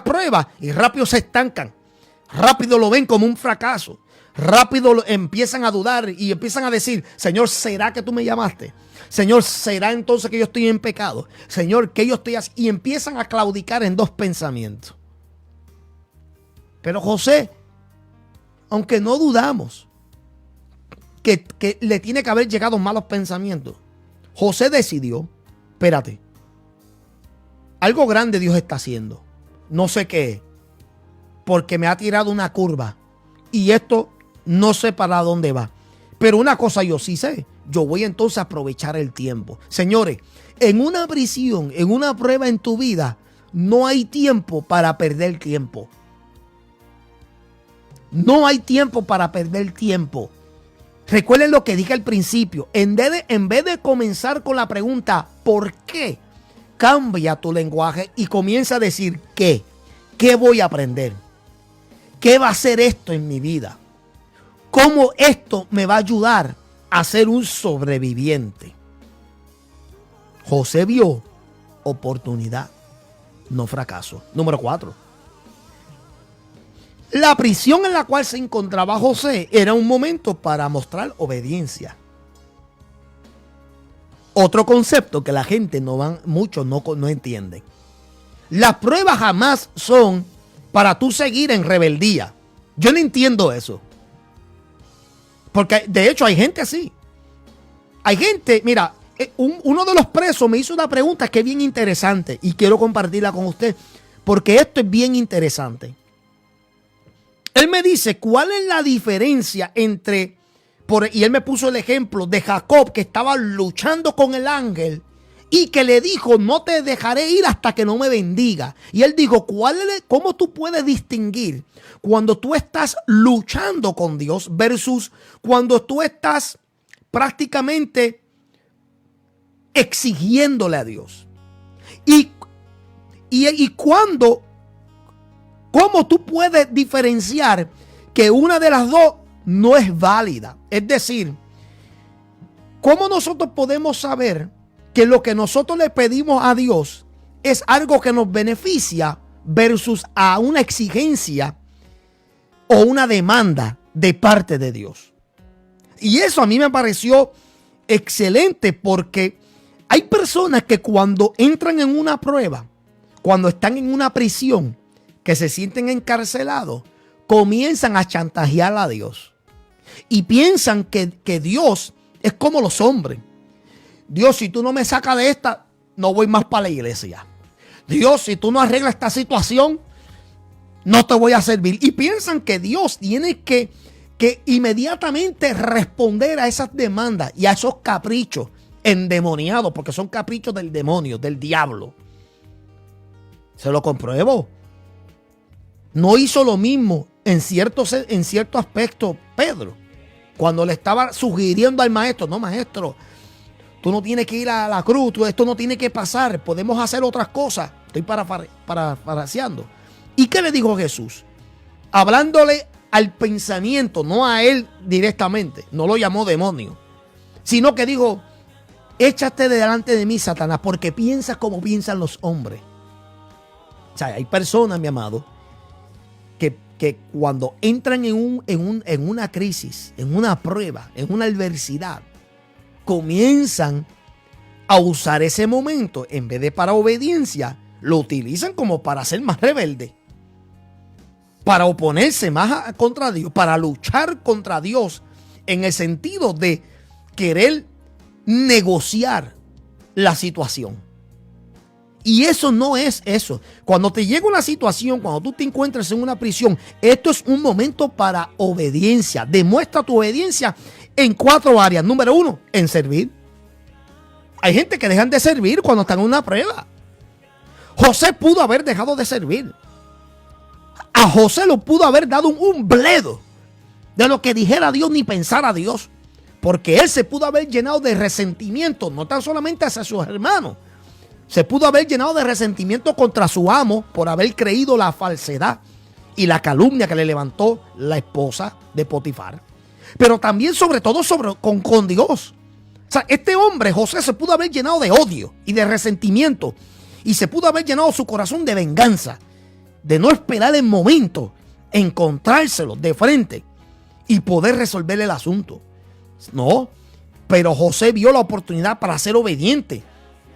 pruebas y rápido se estancan, rápido lo ven como un fracaso, rápido empiezan a dudar y empiezan a decir: Señor, ¿será que tú me llamaste? Señor, ¿será entonces que yo estoy en pecado? Señor, ¿qué yo estoy haciendo? Y empiezan a claudicar en dos pensamientos. Pero José, aunque no dudamos que le tiene que haber llegado malos pensamientos, José decidió: espérate, algo grande Dios está haciendo. No sé qué es, porque me ha tirado una curva y esto no sé para dónde va. Pero una cosa yo sí sé: yo voy entonces a aprovechar el tiempo. Señores, en una prisión, en una prueba en tu vida, no hay tiempo para perder tiempo. No hay tiempo para perder tiempo. Recuerden lo que dije al principio. En vez de comenzar con la pregunta ¿por qué?, cambia tu lenguaje y comienza a decir ¿qué? ¿Qué voy a aprender? ¿Qué va a hacer esto en mi vida? ¿Cómo esto me va a ayudar a ser un sobreviviente? José vio oportunidad, no fracaso. Número 4. La prisión en la cual se encontraba José era un momento para mostrar obediencia. Otro concepto que la gente muchos no entienden. Las pruebas jamás son para tú seguir en rebeldía. Yo no entiendo eso. Porque de hecho hay gente así. Hay gente, mira, uno de los presos me hizo una pregunta que es bien interesante y quiero compartirla con usted porque esto es bien interesante. Él me dice, ¿cuál es la diferencia entre... Y él me puso el ejemplo de Jacob, que estaba luchando con el ángel y que le dijo: no te dejaré ir hasta que no me bendiga. Y él dijo: ¿cómo tú puedes distinguir cuando tú estás luchando con Dios versus cuando tú estás prácticamente exigiéndole a Dios? Y cuando, ¿cómo tú puedes diferenciar que una de las dos no es válida? Es decir, ¿cómo nosotros podemos saber que lo que nosotros le pedimos a Dios es algo que nos beneficia versus a una exigencia o una demanda de parte de Dios. Y eso a mí me pareció excelente, porque hay personas que cuando entran en una prueba, cuando están en una prisión, que se sienten encarcelados, comienzan a chantajear a Dios. Y piensan que Dios es como los hombres. Dios, si tú no me sacas de esta, no voy más para la iglesia. Dios, si tú no arreglas esta situación, no te voy a servir. Y piensan que Dios tiene que inmediatamente responder a esas demandas y a esos caprichos endemoniados, porque son caprichos del demonio, del diablo. Se lo compruebo. No hizo lo mismo en cierto aspecto Pedro, cuando le estaba sugiriendo al maestro: no, maestro, tú no tienes que ir a la cruz, esto no tiene que pasar, podemos hacer otras cosas. Estoy parafraseando. ¿Y qué le dijo Jesús? Hablándole al pensamiento, no a él directamente, no lo llamó demonio, sino que dijo: échate delante de mí, Satanás, porque piensas como piensan los hombres. O sea, hay personas, mi amado, que cuando entran en una crisis, en una prueba, en una adversidad, comienzan a usar ese momento, en vez de para obediencia, lo utilizan como para ser más rebelde, para oponerse más contra Dios, para luchar contra Dios, en el sentido de querer negociar la situación. Y eso no es eso. Cuando te llega una situación, cuando tú te encuentras en una prisión, esto es un momento para obediencia. Demuestra tu obediencia en 4 áreas. Número 1, en servir. Hay gente que dejan de servir cuando están en una prueba. José pudo haber dejado de servir. A José lo pudo haber dado un bledo de lo que dijera Dios ni pensara Dios, porque él se pudo haber llenado de resentimiento, no tan solamente hacia sus hermanos. Se pudo haber llenado de resentimiento contra su amo por haber creído la falsedad y la calumnia que le levantó la esposa de Potifar. Pero también, sobre todo, con Dios. O sea, este hombre, José, se pudo haber llenado de odio y de resentimiento. Y se pudo haber llenado su corazón de venganza. De no esperar el momento, encontrárselo de frente y poder resolver el asunto. No, pero José vio la oportunidad para ser obediente.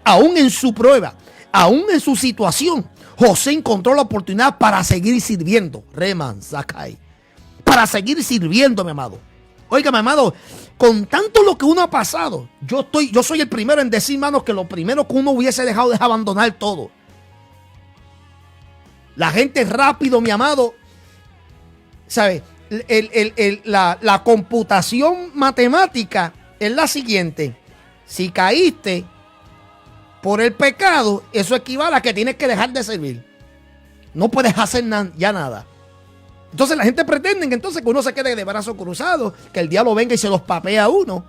Aún en su prueba, aún en su situación, José encontró la oportunidad para seguir sirviendo. Reman, Zakai. Para seguir sirviendo, mi amado. Oiga, mi amado, con tanto lo que uno ha pasado, yo soy el primero en decir, hermano, que lo primero que uno hubiese dejado es abandonar todo. La gente rápido, mi amado, ¿sabe? La computación matemática es la siguiente. Si caíste por el pecado, eso equivale a que tienes que dejar de servir. No puedes hacer ya nada. Entonces la gente pretende que entonces que uno se quede de brazos cruzados, que el diablo venga y se los papea a uno,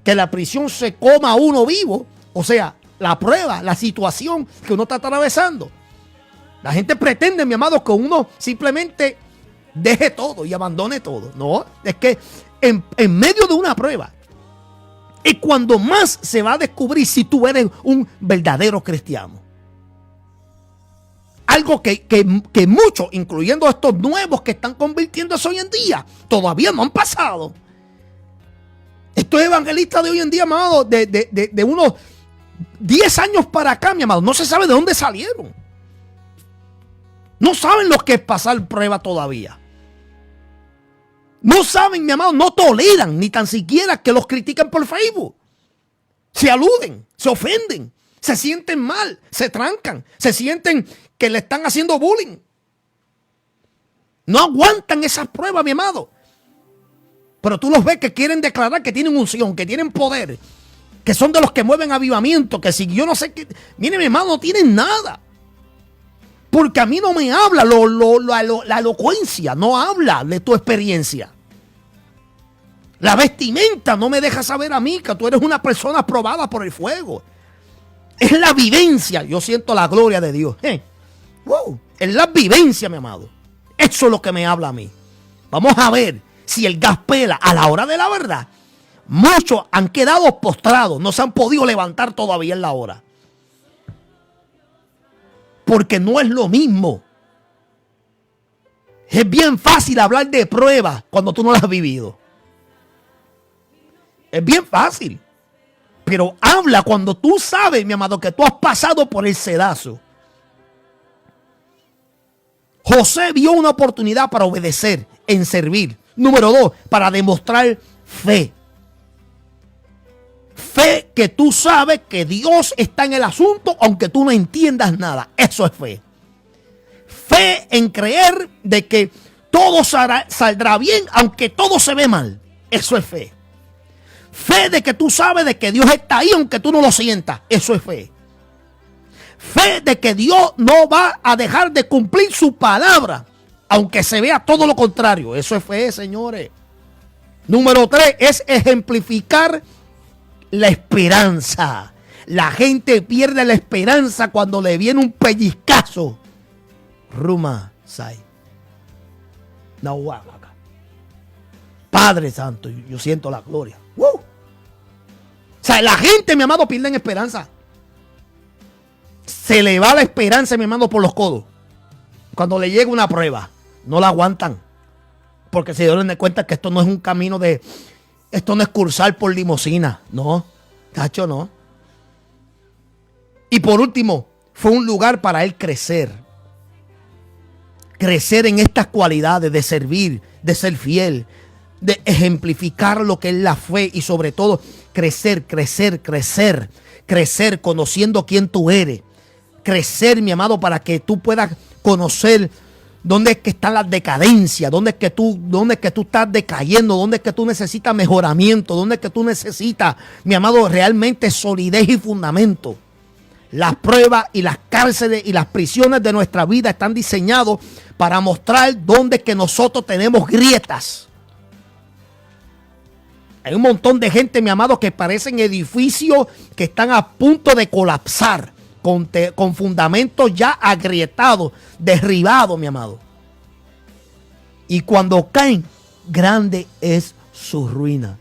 que la prisión se coma a uno vivo. O sea, la prueba, la situación que uno está atravesando. La gente pretende, mi amado, que uno simplemente deje todo y abandone todo. No, es que en medio de una prueba es cuando más se va a descubrir si tú eres un verdadero cristiano. Algo que muchos, incluyendo estos nuevos que están convirtiéndose hoy en día, todavía no han pasado. Estos evangelistas de hoy en día, amado, de unos 10 años para acá, mi amado, no se sabe de dónde salieron. No saben lo que es pasar prueba todavía. No saben, mi amado, no toleran ni tan siquiera que los critican por Facebook. Se aluden, se ofenden, se sienten mal, se trancan, se sienten que le están haciendo bullying. No aguantan esas pruebas, mi amado. Pero tú los ves que quieren declarar que tienen unción, que tienen poder, que son de los que mueven avivamiento, que si yo no sé qué. Mire, mi hermano, no tienen nada. Porque a mí no me habla la elocuencia, no habla de tu experiencia. La vestimenta no me deja saber a mí que tú eres una persona probada por el fuego. Es la vivencia. Yo siento la gloria de Dios. Wow. Es la vivencia, mi amado. Eso es lo que me habla a mí. Vamos a ver si el gas pela a la hora de la verdad. Muchos han quedado postrados, no se han podido levantar todavía en la hora. Porque no es lo mismo Es bien fácil hablar de pruebas cuando tú no las has vivido. Es bien fácil. Pero habla cuando tú sabes, mi amado, que tú has pasado por el sedazo. José vio una oportunidad para obedecer, en servir. Número 2, para demostrar fe. Fe que tú sabes que Dios está en el asunto, aunque tú no entiendas nada. Eso es fe. Fe en creer de que todo saldrá bien, aunque todo se ve mal. Eso es fe. Fe de que tú sabes de que Dios está ahí, aunque tú no lo sientas. Eso es fe. Fe de que Dios no va a dejar de cumplir su palabra, aunque se vea todo lo contrario. Eso es fe, señores. Número 3 es ejemplificar la esperanza. La gente pierde la esperanza cuando le viene un pellizcazo. Ruma Sai. Nahuaca. Padre Santo, yo siento la gloria. O sea, la gente, mi amado, pierde esperanza. Se le va la esperanza, mi hermano, por los codos. Cuando le llega una prueba, no la aguantan. Porque se dieron cuenta que esto no es un camino de... Esto no es cursar por limosina. No, tacho, no. Y por último, fue un lugar para él crecer. Crecer en estas cualidades de servir, de ser fiel, de ejemplificar lo que es la fe y sobre todo crecer conociendo quién tú eres. Crecer, mi amado, para que tú puedas conocer dónde es que está la decadencia, dónde es que tú estás decayendo, dónde es que tú necesitas mejoramiento, dónde es que tú necesitas, mi amado, realmente solidez y fundamento. Las pruebas y las cárceles y las prisiones de nuestra vida están diseñados para mostrar dónde es que nosotros tenemos grietas. Hay un montón de gente, mi amado, que parecen edificios que están a punto de colapsar. Con fundamentos ya agrietados, derribados, mi amado. Y cuando caen, grande es su ruina.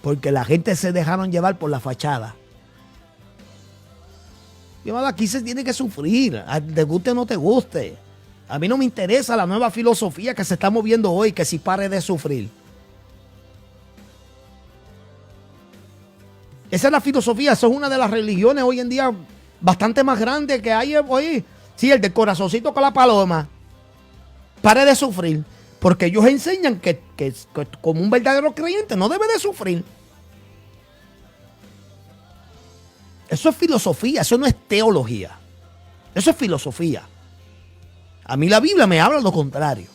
Porque la gente se dejaron llevar por la fachada. Mi amado, aquí se tiene que sufrir. Te guste o no te guste. A mí no me interesa la nueva filosofía que se está moviendo hoy, que si pare de sufrir. Esa es la filosofía, eso es una de las religiones hoy en día bastante más grande que hay hoy. Sí, el del corazoncito con la paloma. Pare de sufrir. Porque ellos enseñan que como un verdadero creyente no debe de sufrir. Eso es filosofía, eso no es teología. Eso es filosofía. A mí la Biblia me habla lo contrario.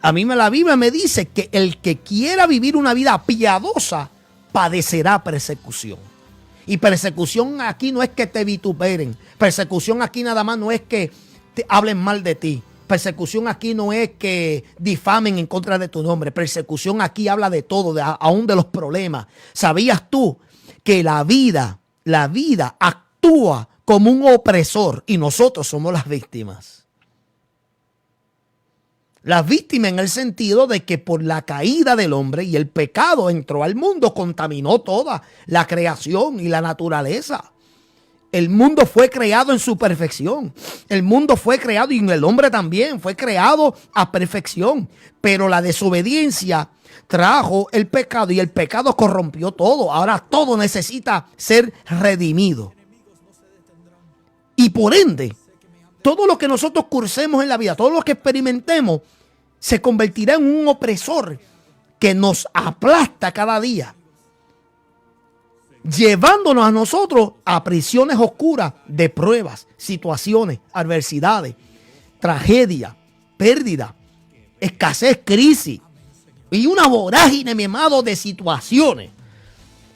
A mí la Biblia me dice que el que quiera vivir una vida piadosa padecerá persecución. Y persecución aquí no es que te vituperen. Persecución aquí nada más no es que te hablen mal de ti. Persecución aquí no es que difamen en contra de tu nombre. Persecución aquí habla de todo, aún de los problemas. ¿Sabías tú que la vida actúa como un opresor y nosotros somos las víctimas? Las víctimas en el sentido de que por la caída del hombre y el pecado entró al mundo, contaminó toda la creación y la naturaleza. El mundo fue creado en su perfección. El mundo fue creado y el hombre también fue creado a perfección. Pero la desobediencia trajo el pecado y el pecado corrompió todo. Ahora todo necesita ser redimido. Y por ende, todo lo que nosotros cursemos en la vida, todo lo que experimentemos, se convertirá en un opresor que nos aplasta cada día, llevándonos a nosotros a prisiones oscuras de pruebas, situaciones, adversidades, tragedia, pérdida, escasez, crisis y una vorágine, mi amado, de situaciones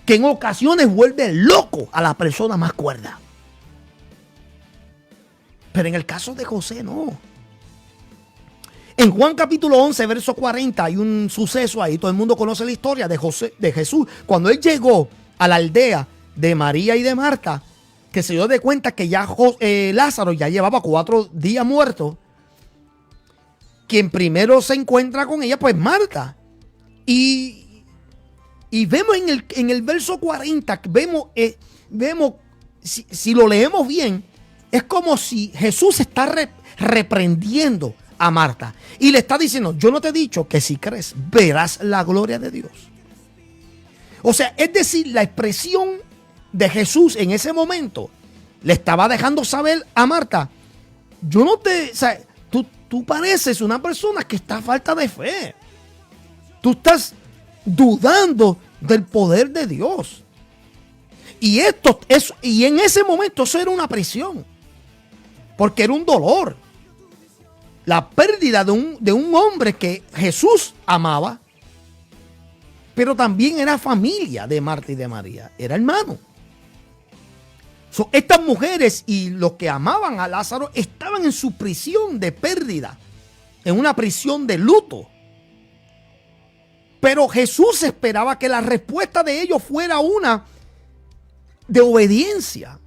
que en ocasiones vuelve loco a la persona más cuerda. Pero en el caso de José, no. En Juan capítulo 11, verso 40, hay un suceso ahí. Todo el mundo conoce la historia de Jesús. Cuando él llegó a la aldea de María y de Marta, que se dio de cuenta que ya Lázaro ya llevaba 4 días muerto. Quien primero se encuentra con ella, pues Marta. Y vemos en el verso 40, vemos si lo leemos bien, es como si Jesús está reprendiendo a Marta. Y le está diciendo, yo no te he dicho que si crees, verás la gloria de Dios. O sea, es decir, la expresión de Jesús en ese momento le estaba dejando saber a Marta, yo no te, o sea, tú pareces una persona que está a falta de fe. Tú estás dudando del poder de Dios. Y en ese momento eso era una prisión. Porque era un dolor. La pérdida de un hombre que Jesús amaba, pero también era familia de Marta y de María. Era hermano. Estas mujeres y los que amaban a Lázaro estaban en su prisión de pérdida, en una prisión de luto. Pero Jesús esperaba que la respuesta de ellos fuera una de obediencia.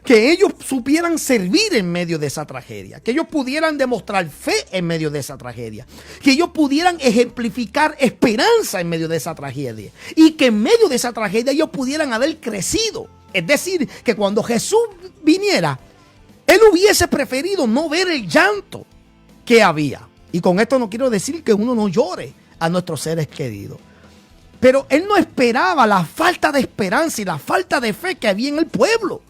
Que ellos supieran servir en medio de esa tragedia. Que ellos pudieran demostrar fe en medio de esa tragedia. Que ellos pudieran ejemplificar esperanza en medio de esa tragedia. Y que en medio de esa tragedia ellos pudieran haber crecido. Es decir, que cuando Jesús viniera, Él hubiese preferido no ver el llanto que había. Y con esto no quiero decir que uno no llore a nuestros seres queridos. Pero Él no esperaba la falta de esperanza y la falta de fe que había en el pueblo.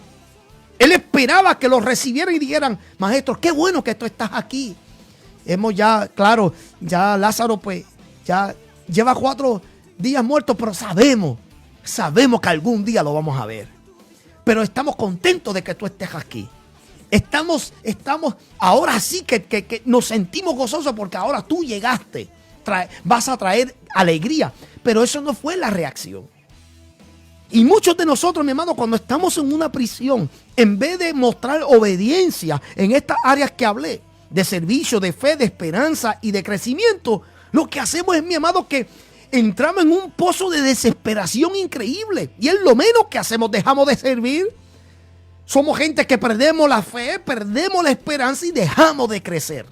Él esperaba que los recibieran y dijeran, maestro, qué bueno que tú estás aquí. Hemos ya, claro, ya Lázaro pues ya lleva 4 días muerto, pero sabemos que algún día lo vamos a ver. Pero estamos contentos de que tú estés aquí. Estamos ahora sí que nos sentimos gozosos porque ahora tú llegaste. Vas a traer alegría. Pero eso no fue la reacción. Y muchos de nosotros, mi hermano, cuando estamos en una prisión, en vez de mostrar obediencia en estas áreas que hablé, de servicio, de fe, de esperanza y de crecimiento, lo que hacemos es, mi amado, que entramos en un pozo de desesperación increíble. Y es lo menos que hacemos, dejamos de servir. Somos gente que perdemos la fe, perdemos la esperanza y dejamos de crecer.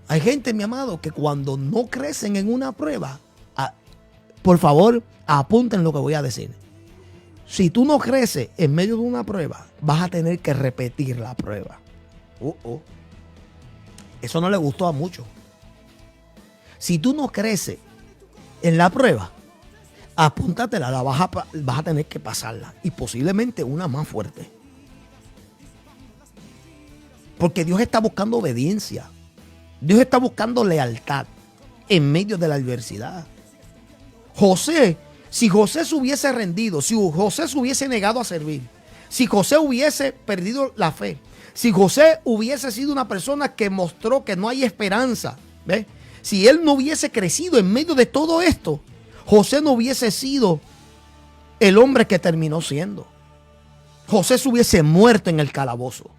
Hay gente, mi amado, que cuando no crecen en una prueba, por favor, apunten lo que voy a decir. Si tú no creces en medio de una prueba, vas a tener que repetir la prueba. Eso no le gustó a muchos. Si tú no creces en la prueba, apúntatela, vas a tener que pasarla. Y posiblemente una más fuerte. Porque Dios está buscando obediencia. Dios está buscando lealtad en medio de la adversidad. Si José se hubiese rendido, si José se hubiese negado a servir, si José hubiese perdido la fe, si José hubiese sido una persona que mostró que no hay esperanza, ¿ves? Si él no hubiese crecido en medio de todo esto, José no hubiese sido el hombre que terminó siendo. José se hubiese muerto en el calabozo.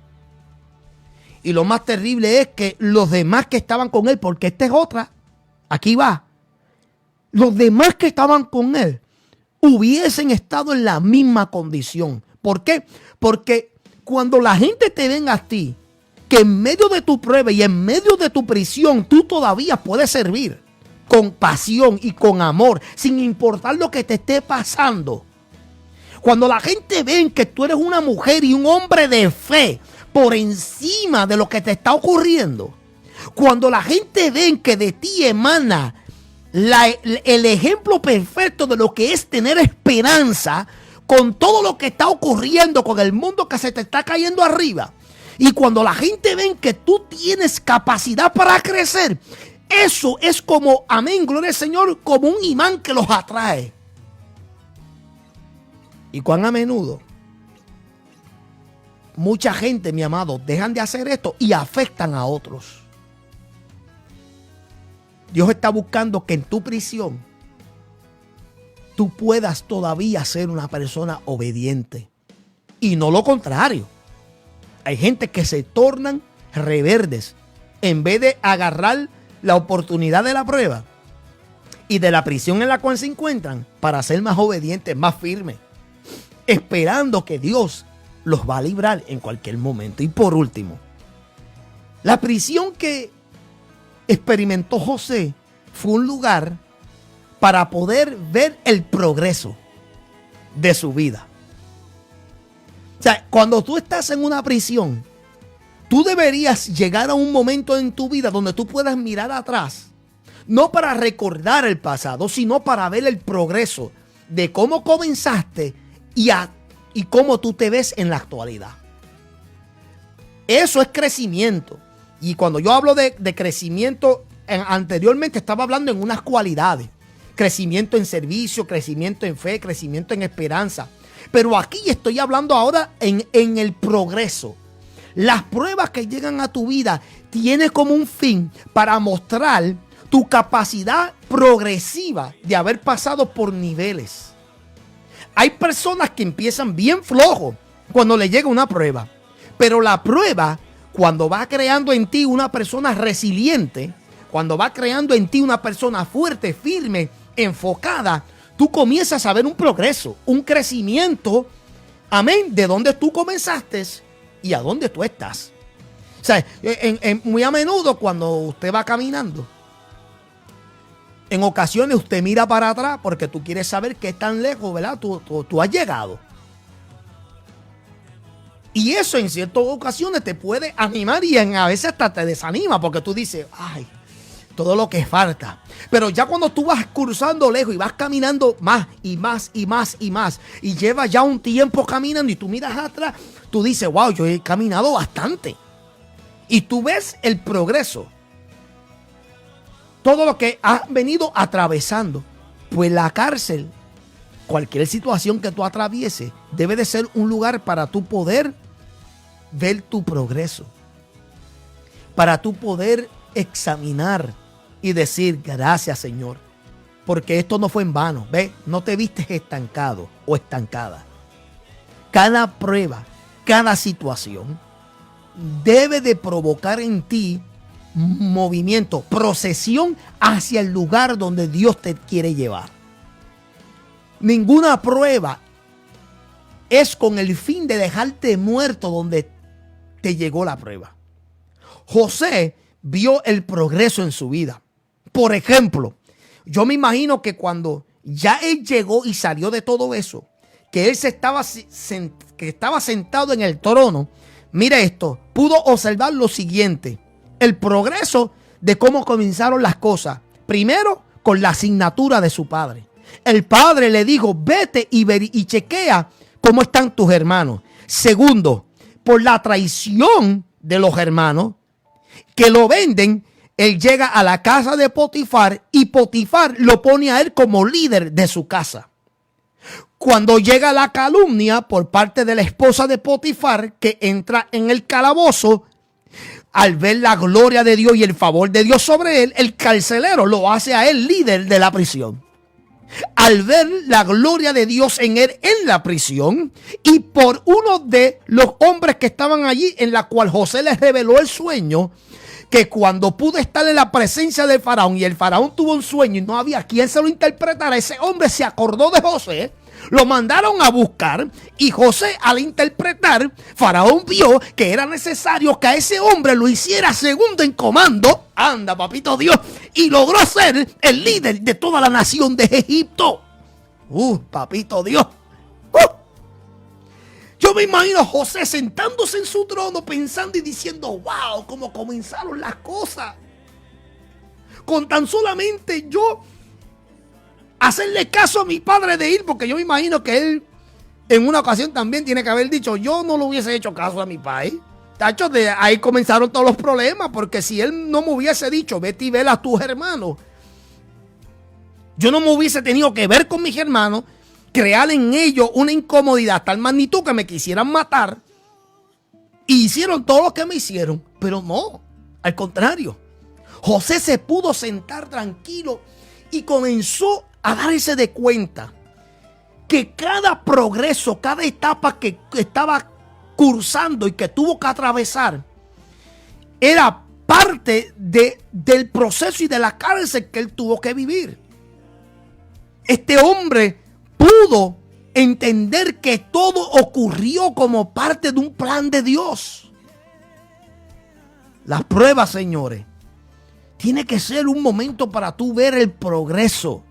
Y lo más terrible es que los demás que estaban con él, porque esta es otra, aquí va, los demás que estaban con él hubiesen estado en la misma condición. ¿Por qué? Porque cuando la gente te venga a ti, que en medio de tu prueba y en medio de tu prisión, tú todavía puedes servir con pasión y con amor, sin importar lo que te esté pasando. Cuando la gente ve que tú eres una mujer y un hombre de fe por encima de lo que te está ocurriendo, cuando la gente ve que de ti emana el ejemplo perfecto de lo que es tener esperanza con todo lo que está ocurriendo, con el mundo que se te está cayendo arriba, y cuando la gente ve que tú tienes capacidad para crecer, eso es como, amén, gloria al Señor, como un imán que los atrae. Y cuán a menudo mucha gente, mi amado, dejan de hacer esto y afectan a otros. Dios está buscando que en tu prisión tú puedas todavía ser una persona obediente. Y no lo contrario. Hay gente que se tornan reverdes en vez de agarrar la oportunidad de la prueba y de la prisión en la cual se encuentran para ser más obedientes, más firmes, esperando que Dios los va a librar en cualquier momento. Y por último, la prisión que experimentó José fue un lugar para poder ver el progreso de su vida. O sea, cuando tú estás en una prisión, tú deberías llegar a un momento en tu vida donde tú puedas mirar atrás, no para recordar el pasado, sino para ver el progreso de cómo comenzaste y cómo tú te ves en la actualidad. Eso es crecimiento. Y cuando yo hablo de crecimiento, anteriormente estaba hablando en unas cualidades. Crecimiento en servicio, crecimiento en fe, crecimiento en esperanza. Pero aquí estoy hablando ahora en el progreso. Las pruebas que llegan a tu vida tienen como un fin para mostrar tu capacidad progresiva de haber pasado por niveles. Hay personas que empiezan bien flojos cuando le llega una prueba. Pero la prueba, cuando va creando en ti una persona resiliente, cuando va creando en ti una persona fuerte, firme, enfocada, tú comienzas a ver un progreso, un crecimiento, amén, de donde tú comenzaste y a dónde tú estás. O sea, muy a menudo cuando usted va caminando, en ocasiones usted mira para atrás porque tú quieres saber qué tan lejos, ¿verdad? Tú has llegado. Y eso en ciertas ocasiones te puede animar y a veces hasta te desanima porque tú dices, ay, todo lo que falta. Pero ya cuando tú vas cruzando lejos y vas caminando más y más y más y más y llevas ya un tiempo caminando y tú miras atrás, tú dices, wow, yo he caminado bastante. Y tú ves el progreso. Todo lo que has venido atravesando. Pues la cárcel, cualquier situación que tú atravieses, debe de ser un lugar para tú poder ver tu progreso. Para tú poder examinar y decir, gracias Señor, porque esto no fue en vano. Ve, no te viste estancado o estancada. Cada prueba, cada situación debe de provocar en ti movimiento, procesión hacia el lugar donde Dios te quiere llevar. Ninguna prueba es con el fin de dejarte muerto donde te llegó la prueba. José vio el progreso en su vida. Por ejemplo, yo me imagino que cuando ya él llegó y salió de todo eso, que él estaba sentado en el trono, mira esto, pudo observar lo siguiente, el progreso de cómo comenzaron las cosas. Primero, con la asignatura de su padre. El padre le dijo, vete y chequea cómo están tus hermanos. Segundo, por la traición de los hermanos que lo venden, él llega a la casa de Potifar y Potifar lo pone a él como líder de su casa. Cuando llega la calumnia por parte de la esposa de Potifar, que entra en el calabozo, al ver la gloria de Dios y el favor de Dios sobre él, el carcelero lo hace a él líder de la prisión. Al ver la gloria de Dios en él en la prisión y por uno de los hombres que estaban allí, en la cual José les reveló el sueño, que cuando pudo estar en la presencia del faraón y el faraón tuvo un sueño y no había quien se lo interpretara, ese hombre se acordó de José. Lo mandaron a buscar y José, al interpretar, faraón vio que era necesario que a ese hombre lo hiciera segundo en comando. Anda, papito Dios. Y logró ser el líder de toda la nación de Egipto. Papito Dios. Yo me imagino a José sentándose en su trono pensando y diciendo, wow, cómo comenzaron las cosas. Con tan solamente yo hacerle caso a mi padre de ir, porque yo me imagino que él en una ocasión también tiene que haber dicho, yo no le hubiese hecho caso a mi país. Tacho, de ahí comenzaron todos los problemas, porque si él no me hubiese dicho, vete y vela a tus hermanos, yo no me hubiese tenido que ver con mis hermanos, crear en ellos una incomodidad tal magnitud que me quisieran matar, y hicieron todo lo que me hicieron, pero no, al contrario. José se pudo sentar tranquilo y comenzó a darse de cuenta que cada progreso, cada etapa que estaba cursando y que tuvo que atravesar era parte del proceso y de la cárcel que él tuvo que vivir. Este hombre pudo entender que todo ocurrió como parte de un plan de Dios. Las pruebas, señores, tiene que ser un momento para tú ver el progreso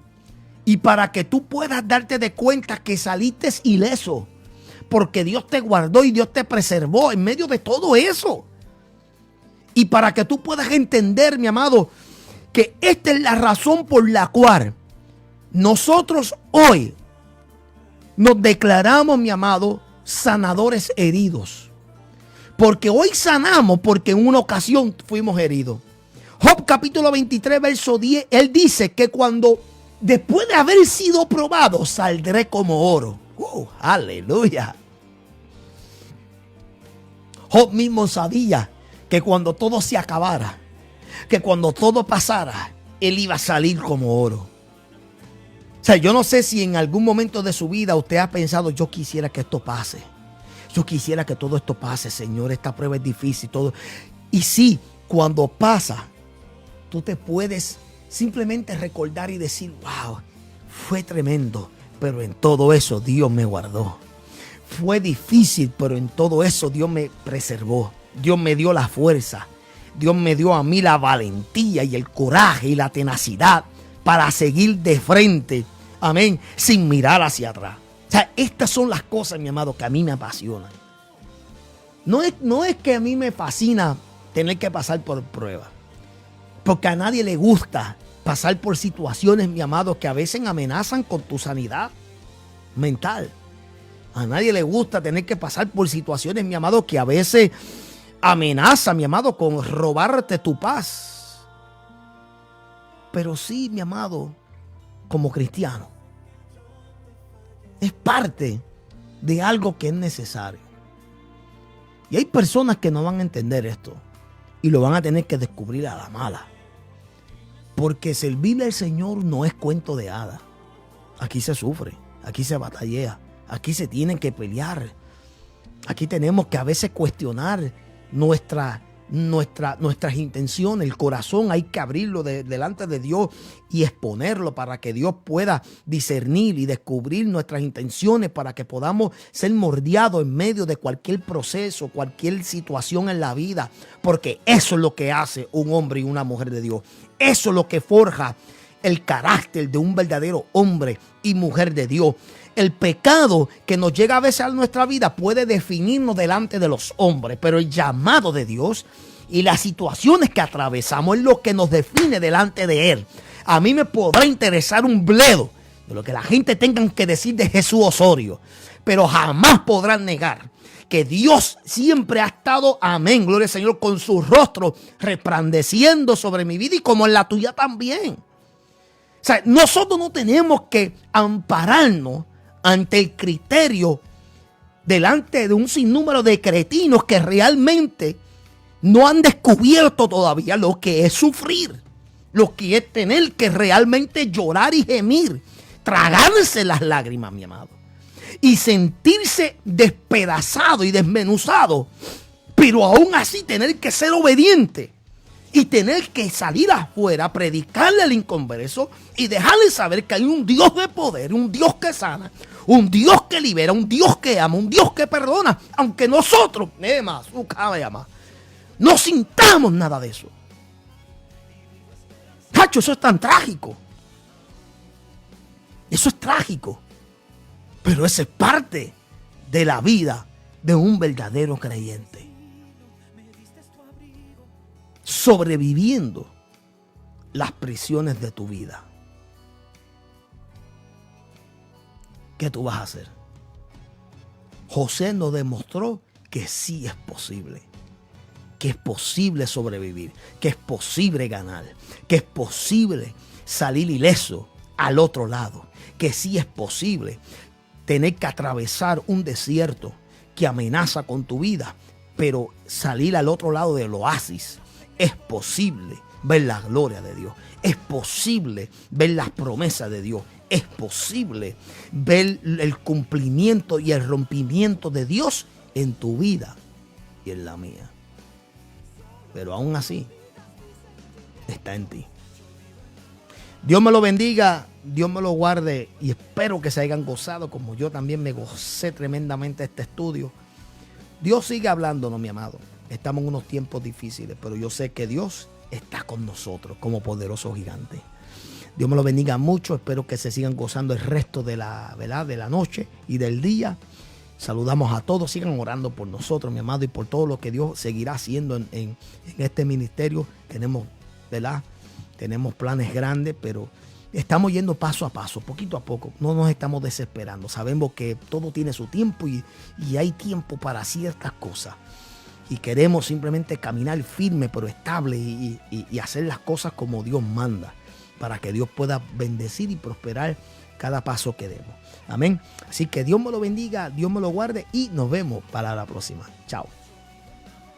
y para que tú puedas darte de cuenta que saliste ileso, porque Dios te guardó y Dios te preservó en medio de todo eso. Y para que tú puedas entender, mi amado, que esta es la razón por la cual nosotros hoy nos declaramos, mi amado, sanadores heridos. Porque hoy sanamos porque en una ocasión fuimos heridos. Job capítulo 23, verso 10, él dice que cuando después de haber sido probado, saldré como oro. Aleluya. Job mismo sabía que cuando todo se acabara, que cuando todo pasara, él iba a salir como oro. O sea, yo no sé si en algún momento de su vida usted ha pensado, yo quisiera que esto pase. Yo quisiera que todo esto pase, Señor. Esta prueba es difícil, todo. Y sí, cuando pasa, tú te puedes simplemente recordar y decir, wow, fue tremendo, pero en todo eso Dios me guardó. Fue difícil, pero en todo eso Dios me preservó. Dios me dio la fuerza. Dios me dio a mí la valentía y el coraje y la tenacidad para seguir de frente. Amén. Sin mirar hacia atrás. O sea, estas son las cosas, mi amado, que a mí me apasionan. No es que a mí me fascina tener que pasar por pruebas. Porque a nadie le gusta pasar por situaciones, mi amado, que a veces amenazan con tu sanidad mental. A nadie le gusta tener que pasar por situaciones, mi amado, que a veces amenazan, mi amado, con robarte tu paz. Pero sí, mi amado, como cristiano, es parte de algo que es necesario. Y hay personas que no van a entender esto y lo van a tener que descubrir a la mala. Porque servirle al Señor no es cuento de hadas. Aquí se sufre, aquí se batallea, aquí se tienen que pelear. Aquí tenemos que a veces cuestionar nuestras intenciones, el corazón. Hay que abrirlo delante de Dios y exponerlo para que Dios pueda discernir y descubrir nuestras intenciones, para que podamos ser moldeados en medio de cualquier proceso, cualquier situación en la vida, porque eso es lo que hace un hombre y una mujer de Dios. Eso es lo que forja el carácter de un verdadero hombre y mujer de Dios. El pecado que nos llega a veces a nuestra vida puede definirnos delante de los hombres, pero el llamado de Dios y las situaciones que atravesamos es lo que nos define delante de Él. A mí me podrá interesar un bledo de lo que la gente tenga que decir de Jesús Osorio, pero jamás podrán negar que Dios siempre ha estado, amén, gloria al Señor, con su rostro resplandeciendo sobre mi vida y como en la tuya también. O sea, nosotros no tenemos que ampararnos ante el criterio delante de un sinnúmero de cretinos que realmente no han descubierto todavía lo que es sufrir, lo que es tener que realmente llorar y gemir, tragarse las lágrimas, mi amado, y sentirse despedazado y desmenuzado, pero aún así tener que ser obediente y tener que salir afuera, predicarle al inconverso y dejarle saber que hay un Dios de poder, un Dios que sana, un Dios que libera, un Dios que ama, un Dios que perdona, aunque nosotros, no sintamos nada de eso. Cacho, eso es tan trágico. Eso es trágico. Pero eso es parte de la vida de un verdadero creyente. Sobreviviendo las prisiones de tu vida. ¿Qué tú vas a hacer? José nos demostró que sí es posible. Que es posible sobrevivir. Que es posible ganar. Que es posible salir ileso al otro lado. Que sí es posible tener que atravesar un desierto que amenaza con tu vida, pero salir al otro lado del oasis. Es posible ver la gloria de Dios. Es posible ver las promesas de Dios. Es posible ver el cumplimiento y el rompimiento de Dios en tu vida y en la mía. Pero aún así, está en ti. Dios me lo bendiga, Dios me lo guarde y espero que se hayan gozado como yo también me gocé tremendamente este estudio. Dios sigue hablándonos, mi amado. Estamos en unos tiempos difíciles, pero yo sé que Dios está con nosotros como poderoso gigante. Dios me lo bendiga mucho. Espero que se sigan gozando el resto de la, ¿verdad?, de la noche y del día. Saludamos a todos, sigan orando por nosotros, mi amado, y por todo lo que Dios seguirá haciendo en este ministerio. Tenemos, ¿verdad? Tenemos planes grandes, pero estamos yendo paso a paso, poquito a poco. No nos estamos desesperando. Sabemos que todo tiene su tiempo y hay tiempo para ciertas cosas. Y queremos simplemente caminar firme, pero estable y hacer las cosas como Dios manda, para que Dios pueda bendecir y prosperar cada paso que demos. Amén. Así que Dios me lo bendiga, Dios me lo guarde y nos vemos para la próxima. Chao.